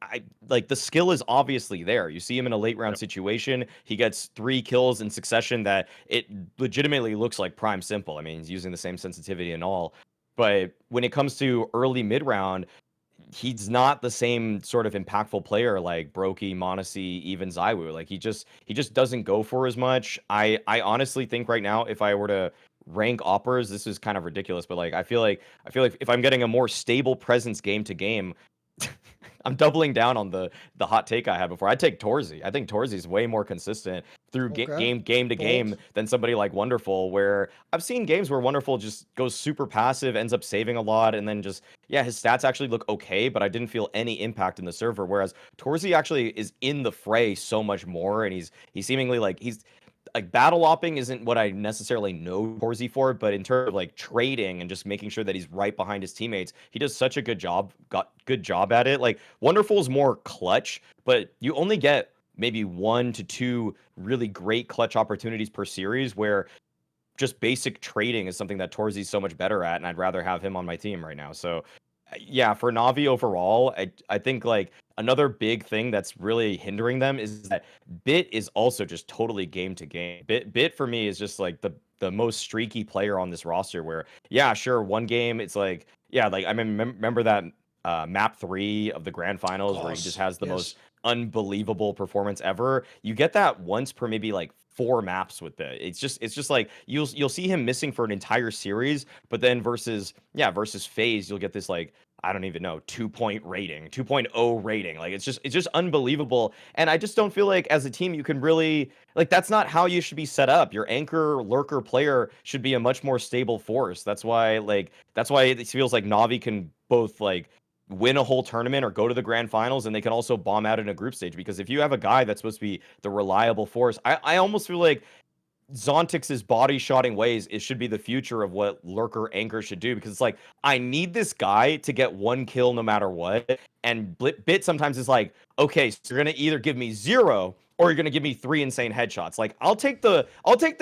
I like the skill is obviously there. You see him in a late round Yep. situation, he gets 3 kills in succession that it legitimately looks like prime simple. I mean, he's using the same sensitivity and all. But when it comes to early mid round, he's not the same sort of impactful player like Brokey, Monacy, even Zywoo. Like he just doesn't go for as much. I honestly think right now if I were to rank operas, this is kind of ridiculous, but like I feel like if I'm getting a more stable presence game to game, I'm doubling down on the hot take I had before. I take Torzy. I think Torzi's way more consistent through Okay. game to game Bold. than somebody like Wonderful, where I've seen games where Wonderful just goes super passive, ends up saving a lot, and then just yeah, his stats actually look okay, but I didn't feel any impact in the server. Whereas Torzy actually is in the fray so much more, and he's seemingly like he's like battle lopping isn't what I necessarily know Torzy for, but in terms of like trading and just making sure that he's right behind his teammates, he does such a good job at it. Like Wonderful is more clutch, but you only get maybe 1 to 2 really great clutch opportunities per series where just basic trading is something that Torzi's so much better at, and I'd rather have him on my team right now. So yeah, for Navi overall, I think like another big thing that's really hindering them is that Bit is also just totally game to game. Bit for me is just like the most streaky player on this roster where yeah, sure, one game it's like yeah, like I remember that map 3 of the grand Of finals where he just course. has the Yes. most unbelievable performance ever. You get that once per maybe like 4 maps with it. It's just like you'll see him missing for an entire series, but then versus FaZe, you'll get this like I don't even know 2-point rating, 2.0 rating. Like it's just unbelievable. And I just don't feel like as a team you can really like that's not how you should be set up. Your anchor lurker player should be a much more stable force. That's why it feels like Navi can both like win a whole tournament or go to the grand finals, and they can also bomb out in a group stage, because if you have a guy that's supposed to be the reliable force, I almost feel like Zontix's body shotting ways it should be the future of what lurker anchor should do, because it's like I need this guy to get 1 kill no matter what, and Bit sometimes is like, okay, so you're gonna either give me 0 or you're gonna give me 3 insane headshots. Like I'll take the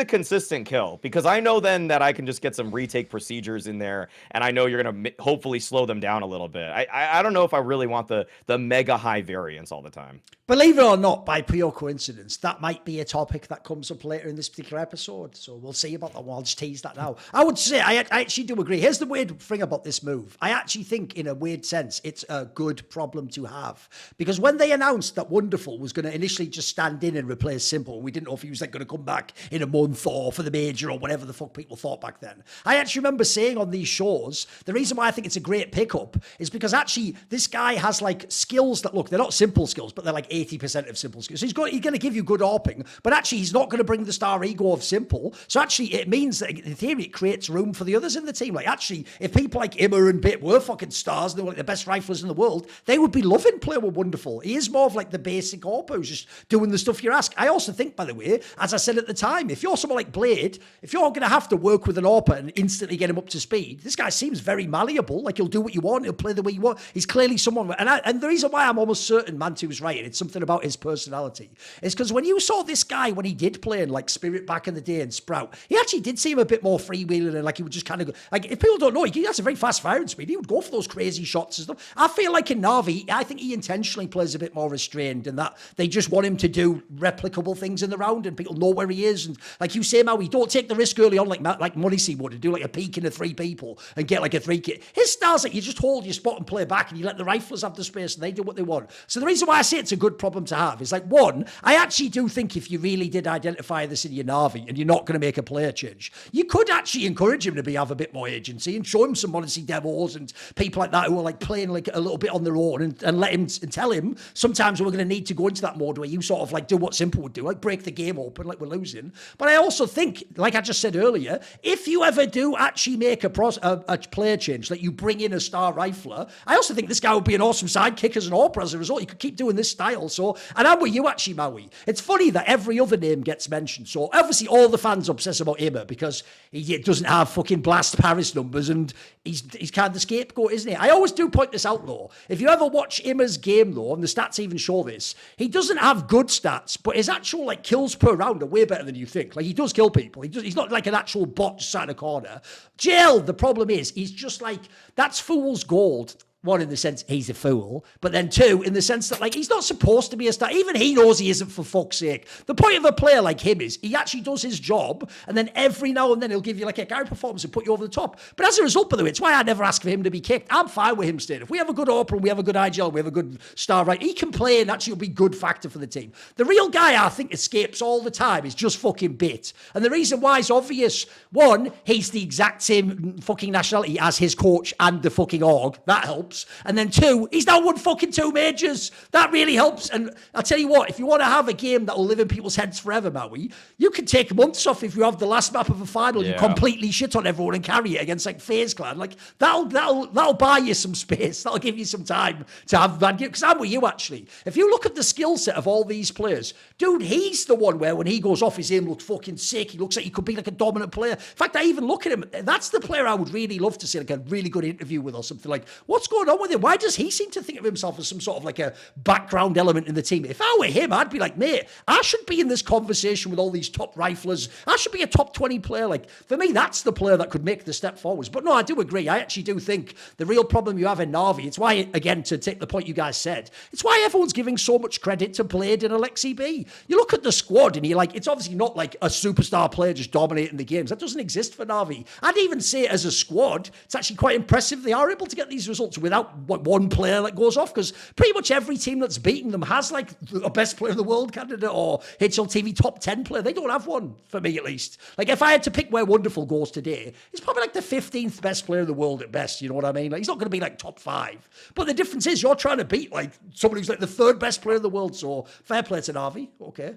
consistent kill, because I know then that I can just get some retake procedures in there, and I know you're gonna hopefully slow them down a little bit. I don't know if I really want the mega high variance all the time. Believe it or not, by pure coincidence, that might be a topic that comes up later in this particular episode. So we'll see about that one. I'll just tease that now. I would say I actually do agree. Here's the weird thing about this move. I actually think, in a weird sense, it's a good problem to have. Because when they announced that Wonderful was going to initially just stand in and replace Simple, we didn't know if he was like going to come back in a month or for the major or whatever the fuck people thought back then. I actually remember saying on these shows, the reason why I think it's a great pickup is because actually this guy has like skills that, look, they're not simple skills, but they're like 80% of simple skills. So he's going to give you good AWPing, but actually he's not going to bring the star ego of Simple. So actually it means that in theory it creates room for the others in the team. Like actually, if people like Immer and Bit were fucking stars and they were like the best riflers in the world, they would be loving playing with Wonderful. He is more of like the basic AWP who's just doing the stuff you ask. I also think, by the way, as I said at the time, if you're someone like Blade, if you're going to have to work with an AWP and instantly get him up to speed, this guy seems very malleable. Like he'll do what you want, he'll play the way you want. He's clearly someone, and the reason why I'm almost certain Mantu's right, and it's something about his personality, is because when you saw this guy when he did play in like Spirit back in the day and Sprout, he actually did seem a bit more freewheeling, and like he would just kind of go, like, if people don't know, he has a very fast firing speed. He would go for those crazy shots and stuff. I feel like in Navi, I think he intentionally plays a bit more restrained, and that they just want him to do replicable things in the round, and people know where he is. And like you say, Maui, don't take the risk early on like moneyball would, and do like a peek into 3 people and get like a 3 kit. His style's like you just hold your spot and play back, and you let the riflers have the space and they do what they want. So the reason why I say it's a good problem to have is like, one, I actually do think if you really did identify this in your Navi and you're not going to make a player change, you could actually encourage him to have a bit more agency and show him some Odyssey demos and people like that who are like playing like a little bit on their own, and let him and tell him sometimes we're going to need to go into that mode where you sort of like do what Simple would do, like break the game open like we're losing. But I also think, like I just said earlier, if you ever do actually make a player change, that you bring in a star rifler, I also think this guy would be an awesome sidekick as an AWPer as a result. You could keep doing this style. So, and I'm with you actually, Maui. It's funny that every other name gets mentioned. So obviously all the fans obsess about Immer because he doesn't have fucking blast Paris numbers, and he's kind of the scapegoat, isn't he? I always do point this out though. If you ever watch Immer's game though, and the stats even show this, he doesn't have good stats, but his actual like kills per round are way better than you think. Like he does kill people. He's not like an actual bot just sat in a corner. JL, the problem is he's just like, that's fool's gold. One, in the sense he's a fool, but then two, in the sense that like he's not supposed to be a star. Even he knows he isn't, for fuck's sake. The point of a player like him is he actually does his job, and then every now and then he'll give you like a Gary performance and put you over the top. But as a result, by the way, it's why I never ask for him to be kicked. I'm fine with him staying. If we have a good AWPer and we have a good IGL, we have a good star, right? He can play and actually will be good factor for the team. The real guy I think escapes all the time is just fucking Bit. And the reason why is obvious. One, he's the exact same fucking nationality as his coach and the fucking org. That helps. And then two, he's now won fucking 2 majors. That really helps. And I'll tell you what, if you want to have a game that will live in people's heads forever, Maui, you can take months off if you have the last map of a final, you completely shit on everyone and carry it against like FaZe Clan. Like that'll buy you some space. That'll give you some time to have bad games. Because I'm with you actually. If you look at the skill set of all these players, dude, he's the one where when he goes off, his aim looks fucking sick. He looks like he could be like a dominant player. In fact, I even look at him. That's the player I would really love to see like a really good interview with or something. Like, what's going on with him? Why does he seem to think of himself as some sort of like a background element in the team? If I were him, I'd be like, mate, I should be in this conversation with all these top riflers. I should be a top 20 player. Like, for me, that's the player that could make the step forwards. But no, I do agree. I actually do think the real problem you have in Navi, it's why, again, to take the point you guys said, it's why everyone's giving so much credit to Blade and Alexi B. You look at the squad and you're like, it's obviously not like a superstar player just dominating the games. That doesn't exist for Navi. I'd even say as a squad, it's actually quite impressive they are able to get these results without one player that goes off, because pretty much every team that's beaten them has like a best player in the world candidate or HLTV top 10 player. They don't have one, for me at least. Like if I had to pick where Wonderful goes today, he's probably like the 15th best player in the world at best, you know what I mean? Like he's not going to be like top 5. But the difference is you're trying to beat like someone who's like the 3rd best player in the world, so fair play to Navi, okay.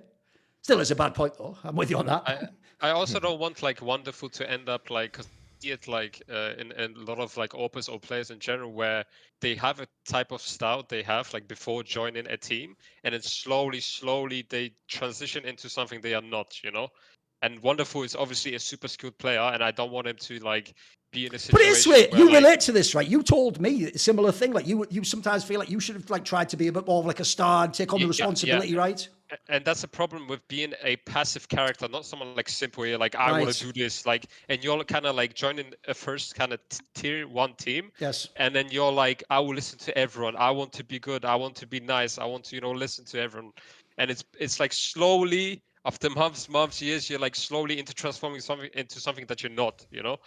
Still is a bad point though, I'm with you on that. I also don't want like Wonderful to end up like, cause it like in a lot of like AWPers or players in general where they have a type of style they have like before joining a team, and then slowly they transition into something they are not, you know. And Wonderful is obviously a super skilled player, and I don't want him to like be in a But situation it's weird. where You like, relate to this, right? You told me a similar thing. Like you sometimes feel like you should have like tried to be a bit more of like a star and take on the responsibility, right? And that's a problem with being a passive character, not someone like simple here, like I want Right. to do this, like, and you're kind of like joining a first kind of tier 1 team, Yes. and then you're like, I will listen to everyone, I want to be good, I want to be nice, I want to, you know, listen to everyone, and it's like slowly after months, years, you're like slowly into transforming something into something that you're not, you know.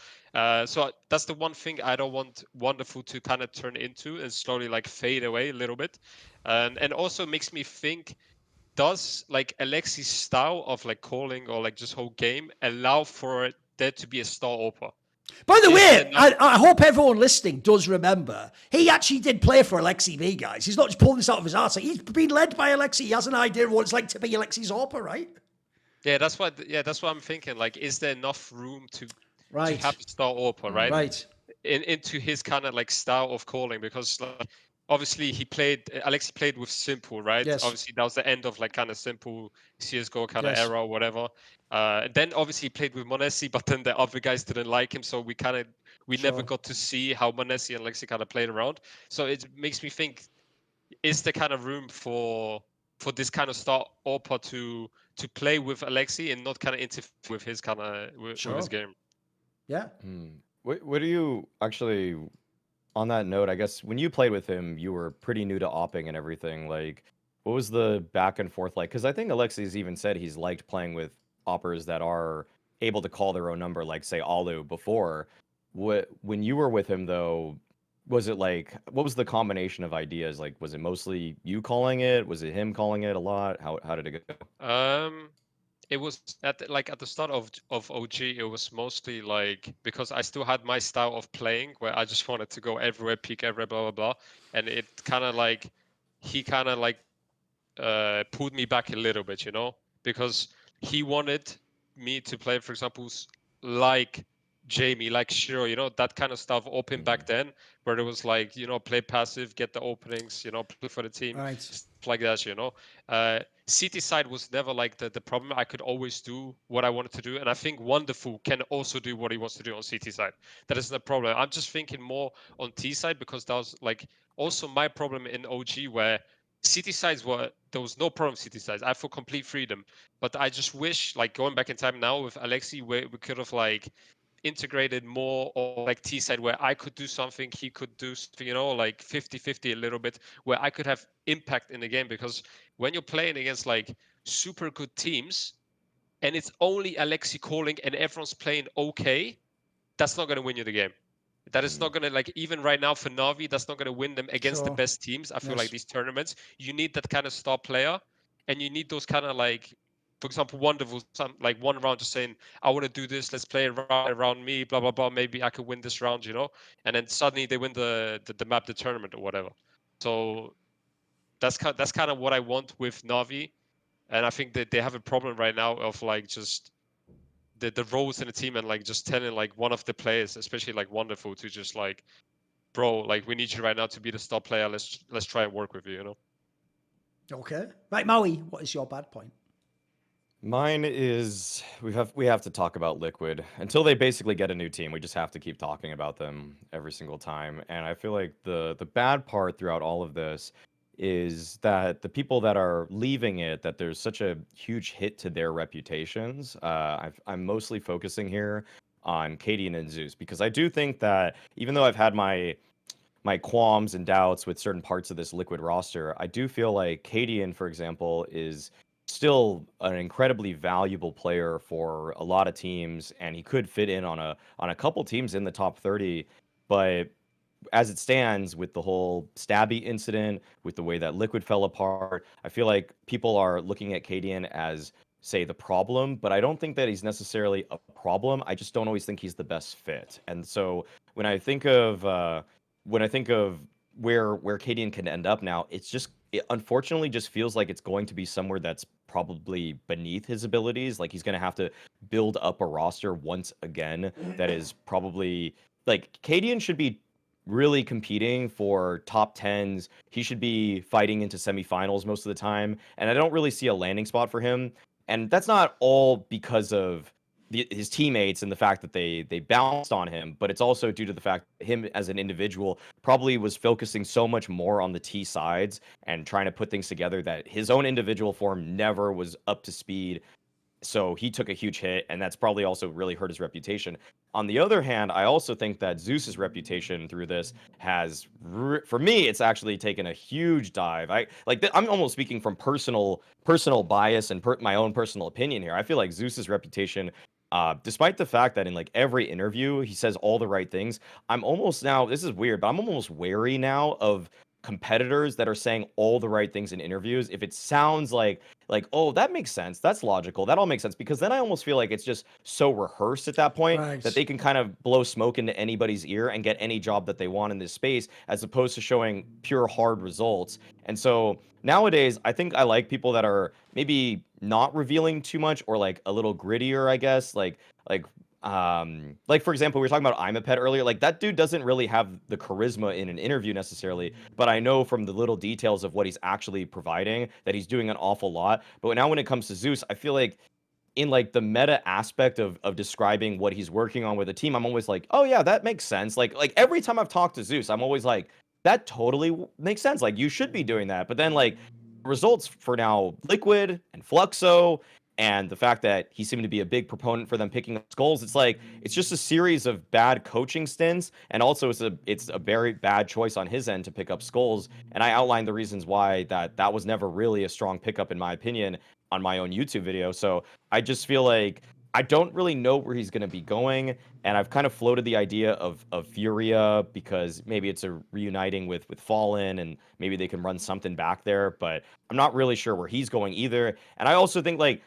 So that's the one thing I don't want Wonderful to kind of turn into and slowly like fade away a little bit, and also makes me think, does like Alexi's style of like calling or like just whole game allow for there to be a star opera? By the Is there way, enough? I hope everyone listening does remember he actually did play for Alexi V, guys. He's not just pulling this out of his arse. He's been led by Alexi. He has an idea of what it's like to be Alexi's Orpa, right? Yeah, that's what I'm thinking. Like, is there enough room to Right. have a star opera, right? Right. Into his kind of like style of calling, because like, obviously Alexi played with Simple, right? Yes. Obviously that was the end of like kind of Simple CSGO kind of Yes. era or whatever. Then obviously he played with Monesi, but then the other guys didn't like him, so we never Sure. got to see how Monesi and Alexi kind of played around. So it makes me think, is there kind of room for this kind of star opera to play with Alexi and not kind of interfere with his kind of with his game? Yeah. What do you actually, on that note, I guess when you played with him, you were pretty new to opping and everything. Like, what was the back and forth like? Because I think Alexi's even said he's liked playing with oppers that are able to call their own number, like say Alu before. When you were with him though, was it like, what was the combination of ideas? Like, was it mostly you calling it? Was it him calling it a lot? How did it go? It was at the start of OG. It was mostly like, because I still had my style of playing where I just wanted to go everywhere, peek everywhere, blah blah blah, and it kind of like he kind of like pulled me back a little bit, you know, because he wanted me to play, for example, like Jamie, like Shiro, you know, that kind of stuff open back then, where it was like, you know, play passive, get the openings, you know, play for the team, Right. stuff like that, you know. City side was never like the problem. I could always do what I wanted to do, and I think Wonderful can also do what he wants to do on CT side. That isn't a problem. I'm just thinking more on T side, because that was like also my problem in OG, where city sides there was no problem city sides. I feel complete freedom, but I just wish, like, going back in time now with Alexi, we could have like integrated more, or like T side where I could do something, he could do something, you know, like 50-50 a little bit, where I could have impact in the game. Because when you're playing against like super good teams and it's only Alexi calling and everyone's playing okay, that's not going to win you the game. That is not going to, like, even right now for Navi, that's not going to win them against the Sure. best teams. I feel Yes. like these tournaments, you need that kind of star player, and you need those kind of like, for example, Wonderful, like one round just saying, I want to do this, let's play around me, blah, blah, blah, maybe I could win this round, you know? And then suddenly they win the map, the tournament or whatever. So that's kind of what I want with Navi. And I think that they have a problem right now of like just the roles in the team, and like just telling like one of the players, especially like Wonderful, to just like, bro, like we need you right now to be the star player. Let's try and work with you, you know. Okay. Right, Maui, what is your bad point? Mine is we have to talk about Liquid until they basically get a new team. We just have to keep talking about them every single time. And I feel like the bad part throughout all of this is that the people that are leaving it, that there's such a huge hit to their reputations. I'm mostly focusing here on cadiaN and zews, because I do think that even though I've had my qualms and doubts with certain parts of this Liquid roster, I do feel like cadiaN, for example, is still an incredibly valuable player for a lot of teams, and he could fit in on a couple teams in the top 30. But as it stands, with the whole Stabby incident, with the way that Liquid fell apart, I feel like people are looking at cadiaN as, say, the problem, but I don't think that he's necessarily a problem. I just don't always think he's the best fit. And so when I think of where cadiaN can end up now, it unfortunately just feels like it's going to be somewhere that's probably beneath his abilities. Like, he's going to have to build up a roster once again that is probably, like, cadiaN should be really competing for top 10s. He should be fighting into semifinals most of the time, and I don't really see a landing spot for him And that's not all because of his teammates and the fact that they bounced on him, but it's also due to the fact that him as an individual probably was focusing so much more on the T sides and trying to put things together that his own individual form never was up to speed. So he took a huge hit, and that's probably also really hurt his reputation. On the other hand, I also think that Zeus's reputation through this has, for me, it's actually taken a huge dive. I'm almost speaking from personal bias and my own personal opinion here. I feel like Zeus's reputation, despite the fact that in like every interview he says all the right things, I'm almost now. This is weird, but I'm almost wary now of competitors that are saying all the right things in interviews if it sounds like oh, that makes sense, that's logical, that all makes sense, because then I almost feel like it's just so rehearsed at that point Right. that they can kind of blow smoke into anybody's ear and get any job that they want in this space, as opposed to showing pure hard results. And so nowadays I think I like people that are maybe not revealing too much, or like a little grittier, I guess, like for example, we were talking about I'm a Pet earlier. Like, that dude doesn't really have the charisma in an interview necessarily, but I know from the little details of what he's actually providing that he's doing an awful lot. But now when it comes to Zeus, I feel like in like the meta aspect of describing what he's working on with the team, I'm always like, oh yeah, that makes sense. Like every time I've talked to Zeus, I'm always like, that totally makes sense. Like, you should be doing that. But then like results for now, Liquid and Fluxo, and the fact that he seemed to be a big proponent for them picking up Skulls, it's like it's just a series of bad coaching stints, and also it's a very bad choice on his end to pick up Skulls. And I outlined the reasons why that was never really a strong pickup in my opinion on my own YouTube video. So I just feel like I don't really know where he's going to be going, and I've kind of floated the idea of Furia, because maybe it's a reuniting with Fallen, and maybe they can run something back there, but I'm not really sure where he's going either. And I also think like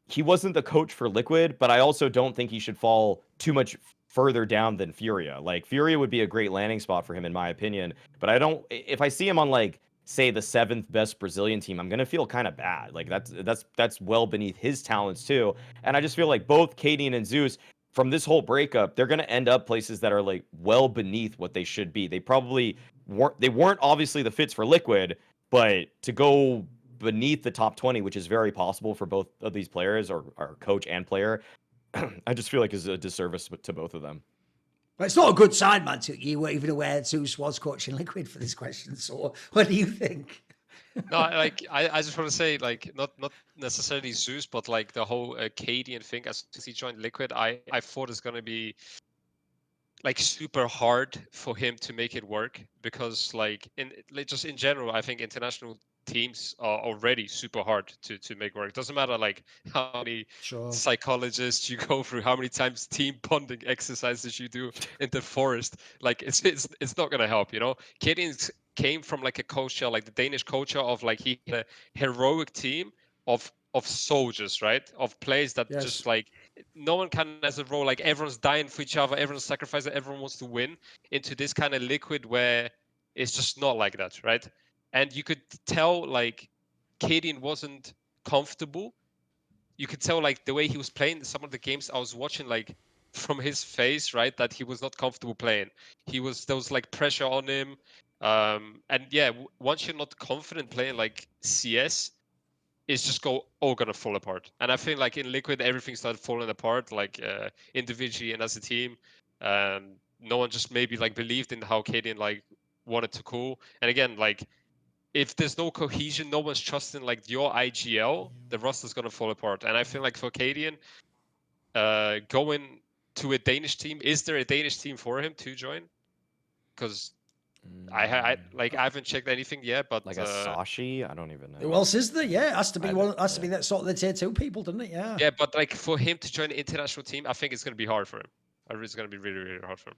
he wasn't the coach for Liquid, but I also don't think he should fall too much further down than Furia. Like, Furia would be a great landing spot for him, in my opinion. But I don't. If I see him on like, say, the 7th best Brazilian team, I'm gonna feel kind of bad. Like, that's well beneath his talents too. And I just feel like both cadiaN and Zeus, from this whole breakup, they're gonna end up places that are like well beneath what they should be. They probably weren't. They weren't obviously the fits for Liquid, but to go beneath the top 20, which is very possible for both of these players, or coach and player, I just feel like is a disservice to both of them. But it's not a good sign, man. You weren't even aware Zeus was coaching Liquid for this question. So what do you think? No, like I just want to say, like, not necessarily Zeus, but like the whole cadiaN thing. As he joined Liquid, I thought it's gonna be like super hard for him to make it work, because like just in general, I think international teams are already super hard to make work. Doesn't matter like how many psychologists you go through, how many times team bonding exercises you do in the forest. Like it's not gonna help, you know. cadiaN came from like a culture, like the Danish culture of like he had a heroic team of soldiers, right? Of players that just like no one can as a role, like everyone's dying for each other, everyone's sacrificing, everyone wants to win, into this kind of Liquid where it's just not like that, right? And you could tell like cadiaN wasn't comfortable. You could tell like the way he was playing some of the games I was watching, like from his face, right, that he was not comfortable playing. There was like pressure on him. And yeah, once you're not confident playing like CS, it's just all gonna fall apart. And I feel like in Liquid, everything started falling apart, like individually and as a team. No one just maybe like believed in how cadiaN like wanted to cool. And again, like if there's no cohesion, no one's trusting like your IGL, the roster's gonna fall apart. And I feel like for cadiaN, going to a Danish team, is there a Danish team for him to join? Because I haven't checked anything yet, but like a Sashi, I don't even know. Who else is there? Yeah, it has to be one. Has to be that sort of the tier 2 people, doesn't it? Yeah. Yeah, but like for him to join an international team, I think it's gonna be hard for him. It's gonna be really, really hard for him.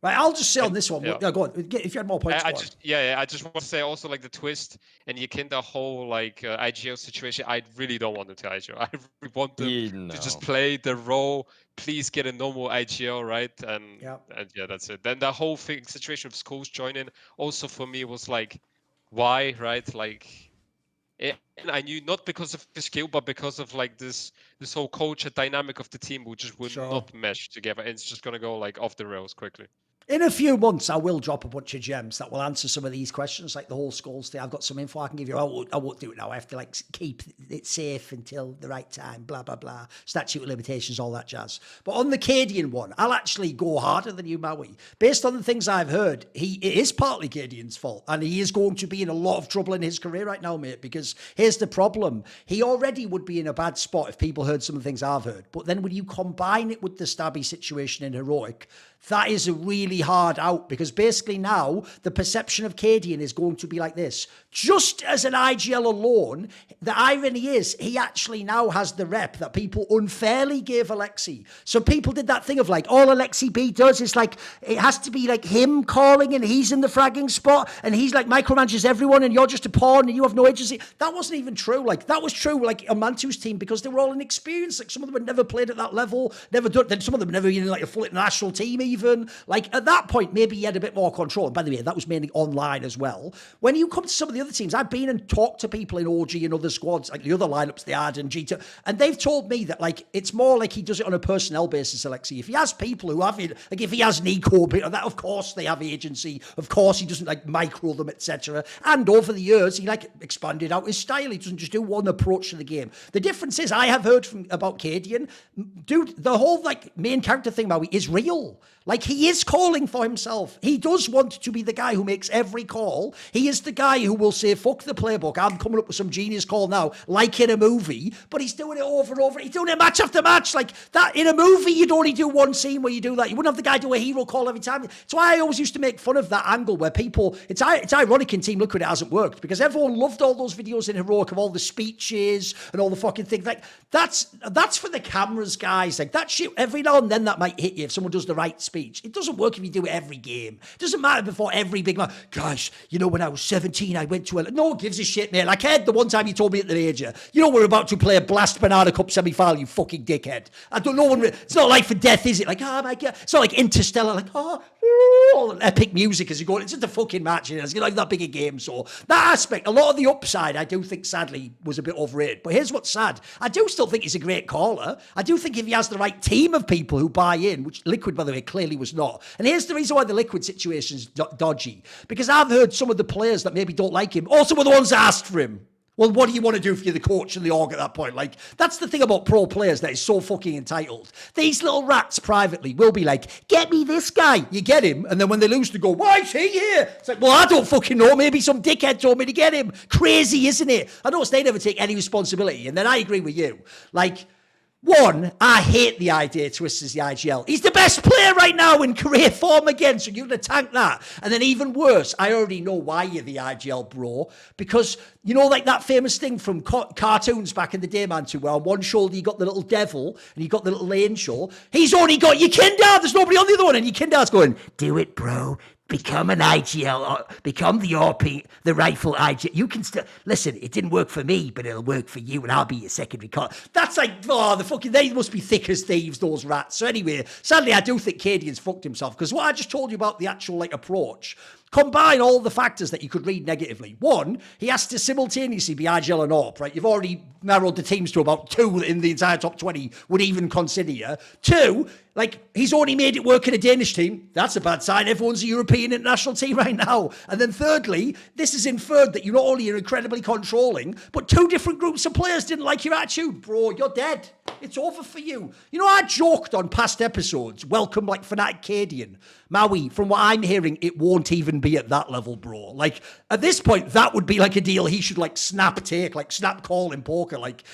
Right, I'll just say on this one. Yeah. Go on. If you had more points, I just want to say also like the Twist and Yakinda whole like IGL situation. I really don't want them to IGL. I really want them to just play the role. Please get a normal IGL, right? And yeah, that's it. Then the whole situation with schools joining also for me was like, why, right? Like, and I knew not because of the skill, but because of like this whole culture dynamic of the team, which just would not mesh together, and it's just gonna go like off the rails quickly. In a few months, I will drop a bunch of gems that will answer some of these questions, like the whole skulls thing. I've got some info I can give you. I won't do it now. I have to like keep it safe until the right time, blah, blah, blah. Statute of limitations, all that jazz. But on the cadiaN one, I'll actually go harder than you, Maui. Based on the things I've heard, it is partly cadiaN's fault. And he is going to be in a lot of trouble in his career right now, mate, because here's the problem. He already would be in a bad spot if people heard some of the things I've heard. But then when you combine it with the stabby situation in Heroic, that is a really hard out, because basically now the perception of cadiaN is going to be like this. Just as an IGL alone, the irony is he actually now has the rep that people unfairly gave Alexi. So people did that thing of like, all Alexi B does is like, it has to be like him calling and he's in the fragging spot and he's like micromanages everyone and you're just a pawn and you have no agency. That wasn't even true. Like that was true like on Mantoo's team because they were all inexperienced. Like some of them had never played at that level, never done, then some of them never been in like a full international team even. Like at that point, maybe he had a bit more control. And by the way, that was mainly online as well. When you come to some of the other teams, I've been and talked to people in OG and other squads, like the other lineups they had and G2, and they've told me that like it's more like he does it on a personnel basis, Alexi. If he has people who have it, like if he has Nico, that of course they have agency. Of course he doesn't like micro them, etc. And over the years, he like expanded out his style. He doesn't just do one approach to the game. The difference is, I have heard about cadiaN, dude, the whole like main character thing, Maui, is real. Like, he is calling for himself. He does want to be the guy who makes every call. He is the guy who will say, fuck the playbook, I'm coming up with some genius call now, like in a movie, but he's doing it over and over. He's doing it match after match. Like, that in a movie, you'd only do one scene where you do that. You wouldn't have the guy do a hero call every time. That's why I always used to make fun of that angle where people, it's ironic in Team Liquid it hasn't worked, because everyone loved all those videos in Heroic of all the speeches and all the fucking things. Like, that's for the cameras, guys. Like, that shit, every now and then that might hit you if someone does the right speech. It doesn't work if you do it every game. It doesn't matter before every big match. Guys, you know, when I was 17, I went to no one gives a shit, mate. Like, Ed, the one time you told me at the major, you know, we're about to play a Blast Banana Cup semi-final, you fucking dickhead. I don't know. It's not life and death, is it? Like, oh my God. It's not like Interstellar, like, all epic music as you go. It's just a fucking match. It's like that big a game. So that aspect, a lot of the upside, I do think, sadly, was a bit overrated. But here's what's sad. I do still think he's a great caller. I do think if he has the right team of people who buy in, which Liquid, by the way, clearly was not. And here's the reason why the Liquid situation is dodgy. Because I've heard some of the players that maybe don't like him, also were the ones that asked for him. Well, what do you want to do if you're the coach and the org at that point? Like, that's the thing about pro players that is so fucking entitled. These little rats privately will be like, get me this guy. You get him, and then when they lose, they go, why is he here? It's like, well, I don't fucking know. Maybe some dickhead told me to get him. Crazy, isn't it? I notice they never take any responsibility. And then I agree with you. Like, one, I hate the idea Twist is the IGL. He's the best player right now in career form again, so you're going to tank that. And then even worse, I already know why you're the IGL, bro. Because, you know, like that famous thing from cartoons back in the day, Mantuu, where on one shoulder you got the little devil and you got the little lane show. He's only got your Kindar. There's nobody on the other one. And your Kindar's going, do it, bro. Become an IGL, become the RP, the rightful IGL. You can still, listen, it didn't work for me, but it'll work for you and I'll be your secondary call. That's like, oh, they must be thick as thieves, those rats. So anyway, sadly, I do think cadiaN's fucked himself, because what I just told you about the actual like approach, combine all the factors that you could read negatively. One, he has to simultaneously be IGL and AWP, right? You've already narrowed the teams to about 2 in the entire top 20 would even consider you. 2, like, he's only made it work in a Danish team. That's a bad sign. Everyone's a European international team right now. And then thirdly, this is inferred that you not only are incredibly controlling, but 2 different groups of players didn't like your attitude. Bro, you're dead. It's over for you. You know, I joked on past episodes, welcome like Fnatic cadiaN. Maui, from what I'm hearing, it won't even be at that level, bro. Like, at this point, that would be like a deal he should like snap call in poker. Like,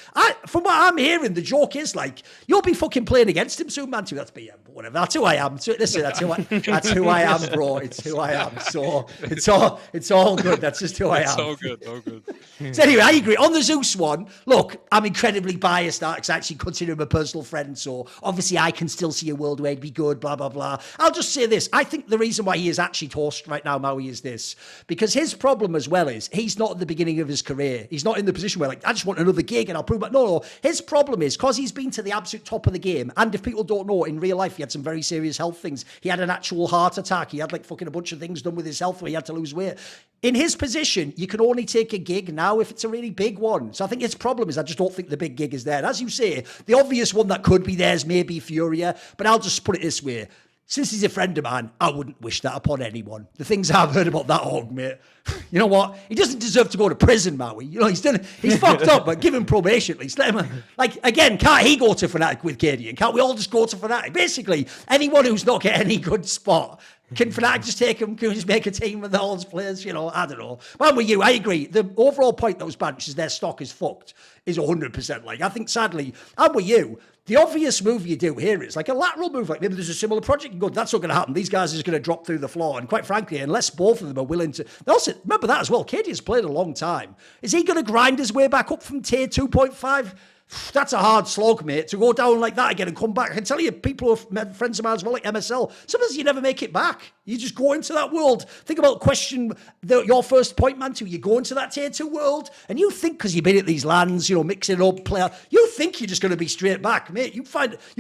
from what I'm hearing, the joke is like, you'll be fucking playing against him soon, Mantuu. That's BM, but whatever. That's who I am. So, listen, that's who I am, bro. It's who I am. So it's all good. That's just who I am. So good, so good. So anyway, I agree. On the Zeus one, look, I'm incredibly biased because I actually consider him a personal friend. So obviously I can still see a world where he'd be good, blah, blah, blah. I'll just say this. I think the reason why he is actually toast right now, Maui, is this. Because his problem as well is he's not at the beginning of his career. He's not in the position where like, I just want another gig and I'll prove it. No. His problem is because he's been to the absolute top of the game. And if people don't know, in real life, he had some very serious health things. He had an actual heart attack. He had like fucking a bunch of things done with his health where he had to lose weight. In his position, you can only take a gig now if it's a really big one. So I think his problem is I just don't think the big gig is there. And as you say, the obvious one that could be there is maybe Furia. But I'll just put it this way. Since he's a friend of mine, I wouldn't wish that upon anyone. The things I've heard about that hog, mate. You know what? He doesn't deserve to go to prison, Maui. You know, he's fucked up, but give him probation at least. Let him, like, again, can't he go to Fnatic with cadiaN? Can't we all just go to Fnatic? Basically, anyone who's not getting any good spot, can Fnatic just take him? Can we just make a team with all his players? You know, I don't know. But I'm with you. I agree. The overall point that was banished is their stock is fucked. Is 100%. Like, I think, sadly, I'm with you. The obvious move you do here is like a lateral move. Like maybe there's a similar project. You go, that's not going to happen. These guys are just going to drop through the floor. And quite frankly, unless both of them are willing to... Also, remember that as well. cadiaN's played a long time. Is he going to grind his way back up from tier 2.5? That's a hard slog, mate, to go down like that again and come back. I can tell you, people who are friends of mine as well, like MSL, sometimes you never make it back. You just go into that world. Think about your first point, Mantuu. You go into that tier 2 world, and you think, because you've been at these lands, you know, mixing up, you think you're just going to be straight back, mate. You'll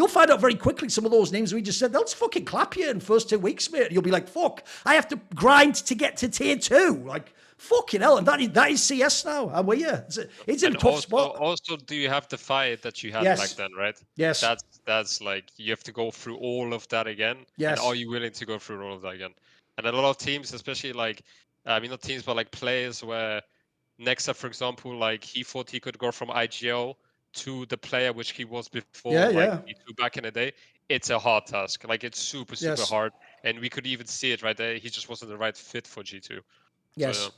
find out very quickly some of those names we just said, they'll just fucking clap you in the first 2 weeks, mate. You'll be like, fuck, I have to grind to get to tier 2. Like, fucking hell, and that is CS now. I'm with you. It's in a tough spot. Also, do you have the fight that you had back then, right? Yes. That's like you have to go through all of that again. Yes. And are you willing to go through all of that again? And a lot of teams, especially like, I mean not teams, but like players where Nexa, for example, like he thought he could go from IGL to the player which he was before, G2 back in the day. It's a hard task. Like it's super hard, and we could even see it right there. He just wasn't the right fit for G2. Yes. So,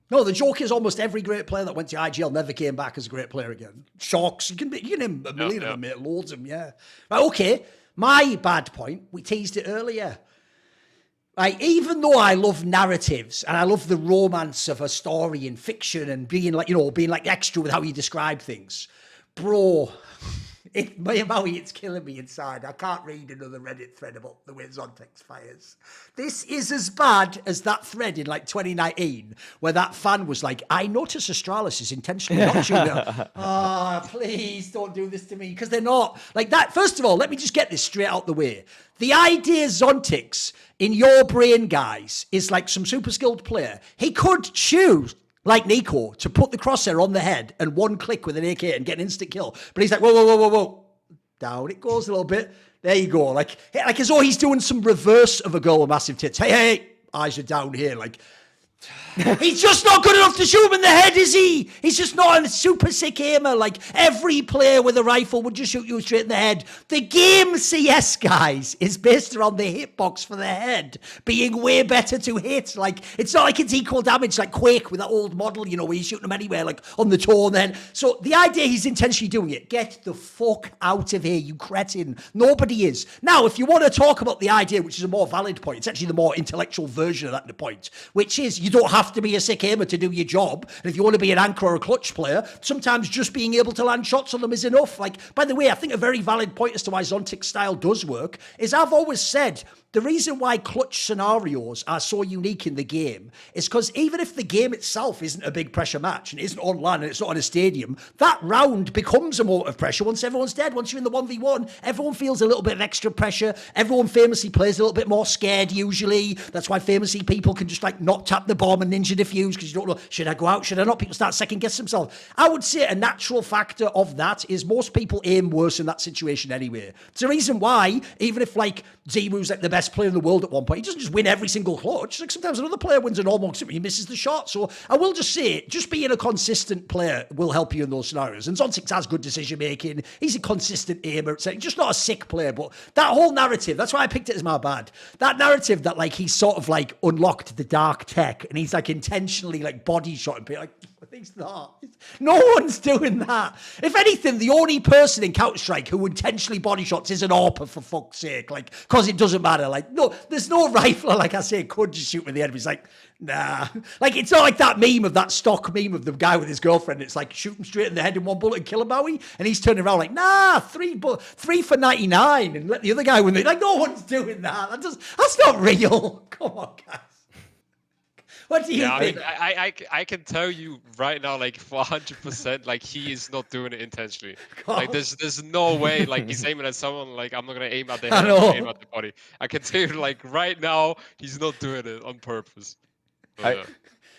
No, the joke is almost every great player that went to IGL never came back as a great player again. Shocks. You can name a million of them, mate. Loads of them, yeah. Right, okay. My bad point, we teased it earlier. Like, even though I love narratives and I love the romance of a story and fiction and being like extra with how you describe things, bro, Maui, it's killing me inside. I can't read another Reddit thread about the way Zontex fires. This is as bad as that thread in like 2019 where that fan was like, I notice Astralis is intentionally not shooting. Please don't do this to me, because they're not. Like that, first of all, let me just get this straight out the way. The idea Zontex in your brain, guys, is like some super skilled player. He could choose, like Nico, to put the crosshair on the head and one click with an AK and get an instant kill. But he's like, whoa. Down it goes a little bit. There you go. Like as though he's doing some reverse of a girl with massive tits. Hey, eyes are down here. Like, he's just not good enough to shoot him in the head, is he? He's just not a super sick aimer. Like, every player with a rifle would just shoot you straight in the head. The game CS, guys, is based around the hitbox for the head being way better to hit. Like, it's not like it's equal damage like Quake with that old model, you know, where you shoot them anywhere, like on the toe and then. So the idea he's intentionally doing it, get the fuck out of here, you cretin. Nobody is. Now, if you want to talk about the idea, which is a more valid point, it's actually the more intellectual version of that point, which is you don't have to be a sick aimer to do your job. And if you want to be an anchor or a clutch player, sometimes just being able to land shots on them is enough. Like, by the way, I think a very valid point as to why Zontic's style does work is I've always said the reason why clutch scenarios are so unique in the game is because even if the game itself isn't a big pressure match and isn't on land and it's not in a stadium, that round becomes a moment of pressure once everyone's dead. Once you're in the 1v1, everyone feels a little bit of extra pressure. Everyone famously plays a little bit more scared usually. That's why famously people can just like not tap the bomb and ninja defuse because you don't know, should I go out, should I not? People start second guess themselves. I would say a natural factor of that is most people aim worse in that situation anyway. It's the reason why, even if like zews like the best player in the world at one point, he doesn't just win every single clutch. Like sometimes another player wins a normal, he misses the shot. So I will just say, just being a consistent player will help you in those scenarios. And Zontic has good decision making. He's a consistent aimer. It's like, just not a sick player, but that whole narrative, that's why I picked it as my bad. That narrative that like he's sort of like unlocked the dark tech and he's like intentionally like body shot and be like, he's not. No one's doing that. If anything, the only person in Counter-Strike who intentionally body shots is an AWPer, for fuck's sake. Like, because it doesn't matter. Like, no, there's no rifler, like I say, could just shoot with the enemy. It's like, nah. Like, it's not like that meme of that stock meme of the guy with his girlfriend. It's like, shoot him straight in the head in one bullet and kill him, Maui. And he's turning around like, nah, three for 99 and let the other guy win. Like, no one's doing that. That's not real. Come on, guys. What do you think? I mean, I can tell you right now, like for 100%, like he is not doing it intentionally. God. Like there's no way, like he's aiming at someone. Like I'm not gonna aim at the head, I'm gonna aim at the body. I can tell you, like right now, he's not doing it on purpose. But,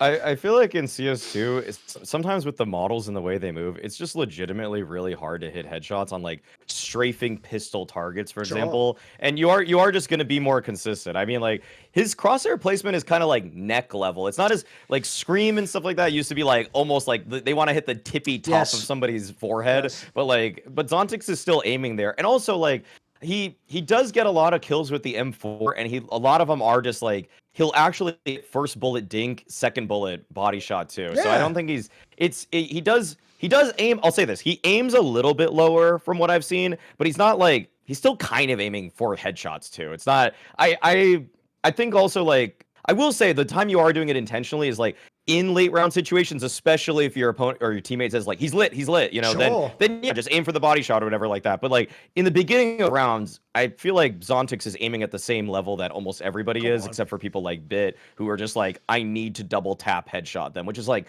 I feel like in CS2, it's sometimes with the models and the way they move, it's just legitimately really hard to hit headshots on like strafing pistol targets, for example, and you are just going to be more consistent. I mean, like his crosshair placement is kind of like neck level. It's not as like Scream and stuff like that used to be like almost like they want to hit the tippy top of somebody's forehead, but Zontix is still aiming there, and also like he does get a lot of kills with the M4, and a lot of them are just like he'll actually first bullet dink, second bullet body shot too. So I don't think he does aim. I'll say this: he aims a little bit lower from what I've seen, but he's not like he's still kind of aiming for headshots too. It's not. I think also like I will say the time you are doing it intentionally is like in late round situations, especially if your opponent or your teammate says like he's lit, you know, then yeah, just aim for the body shot or whatever like that. But like in the beginning of rounds, I feel like Zontix is aiming at the same level that almost everybody is, except for people like Bit who are just like, I need to double tap headshot them, which is like,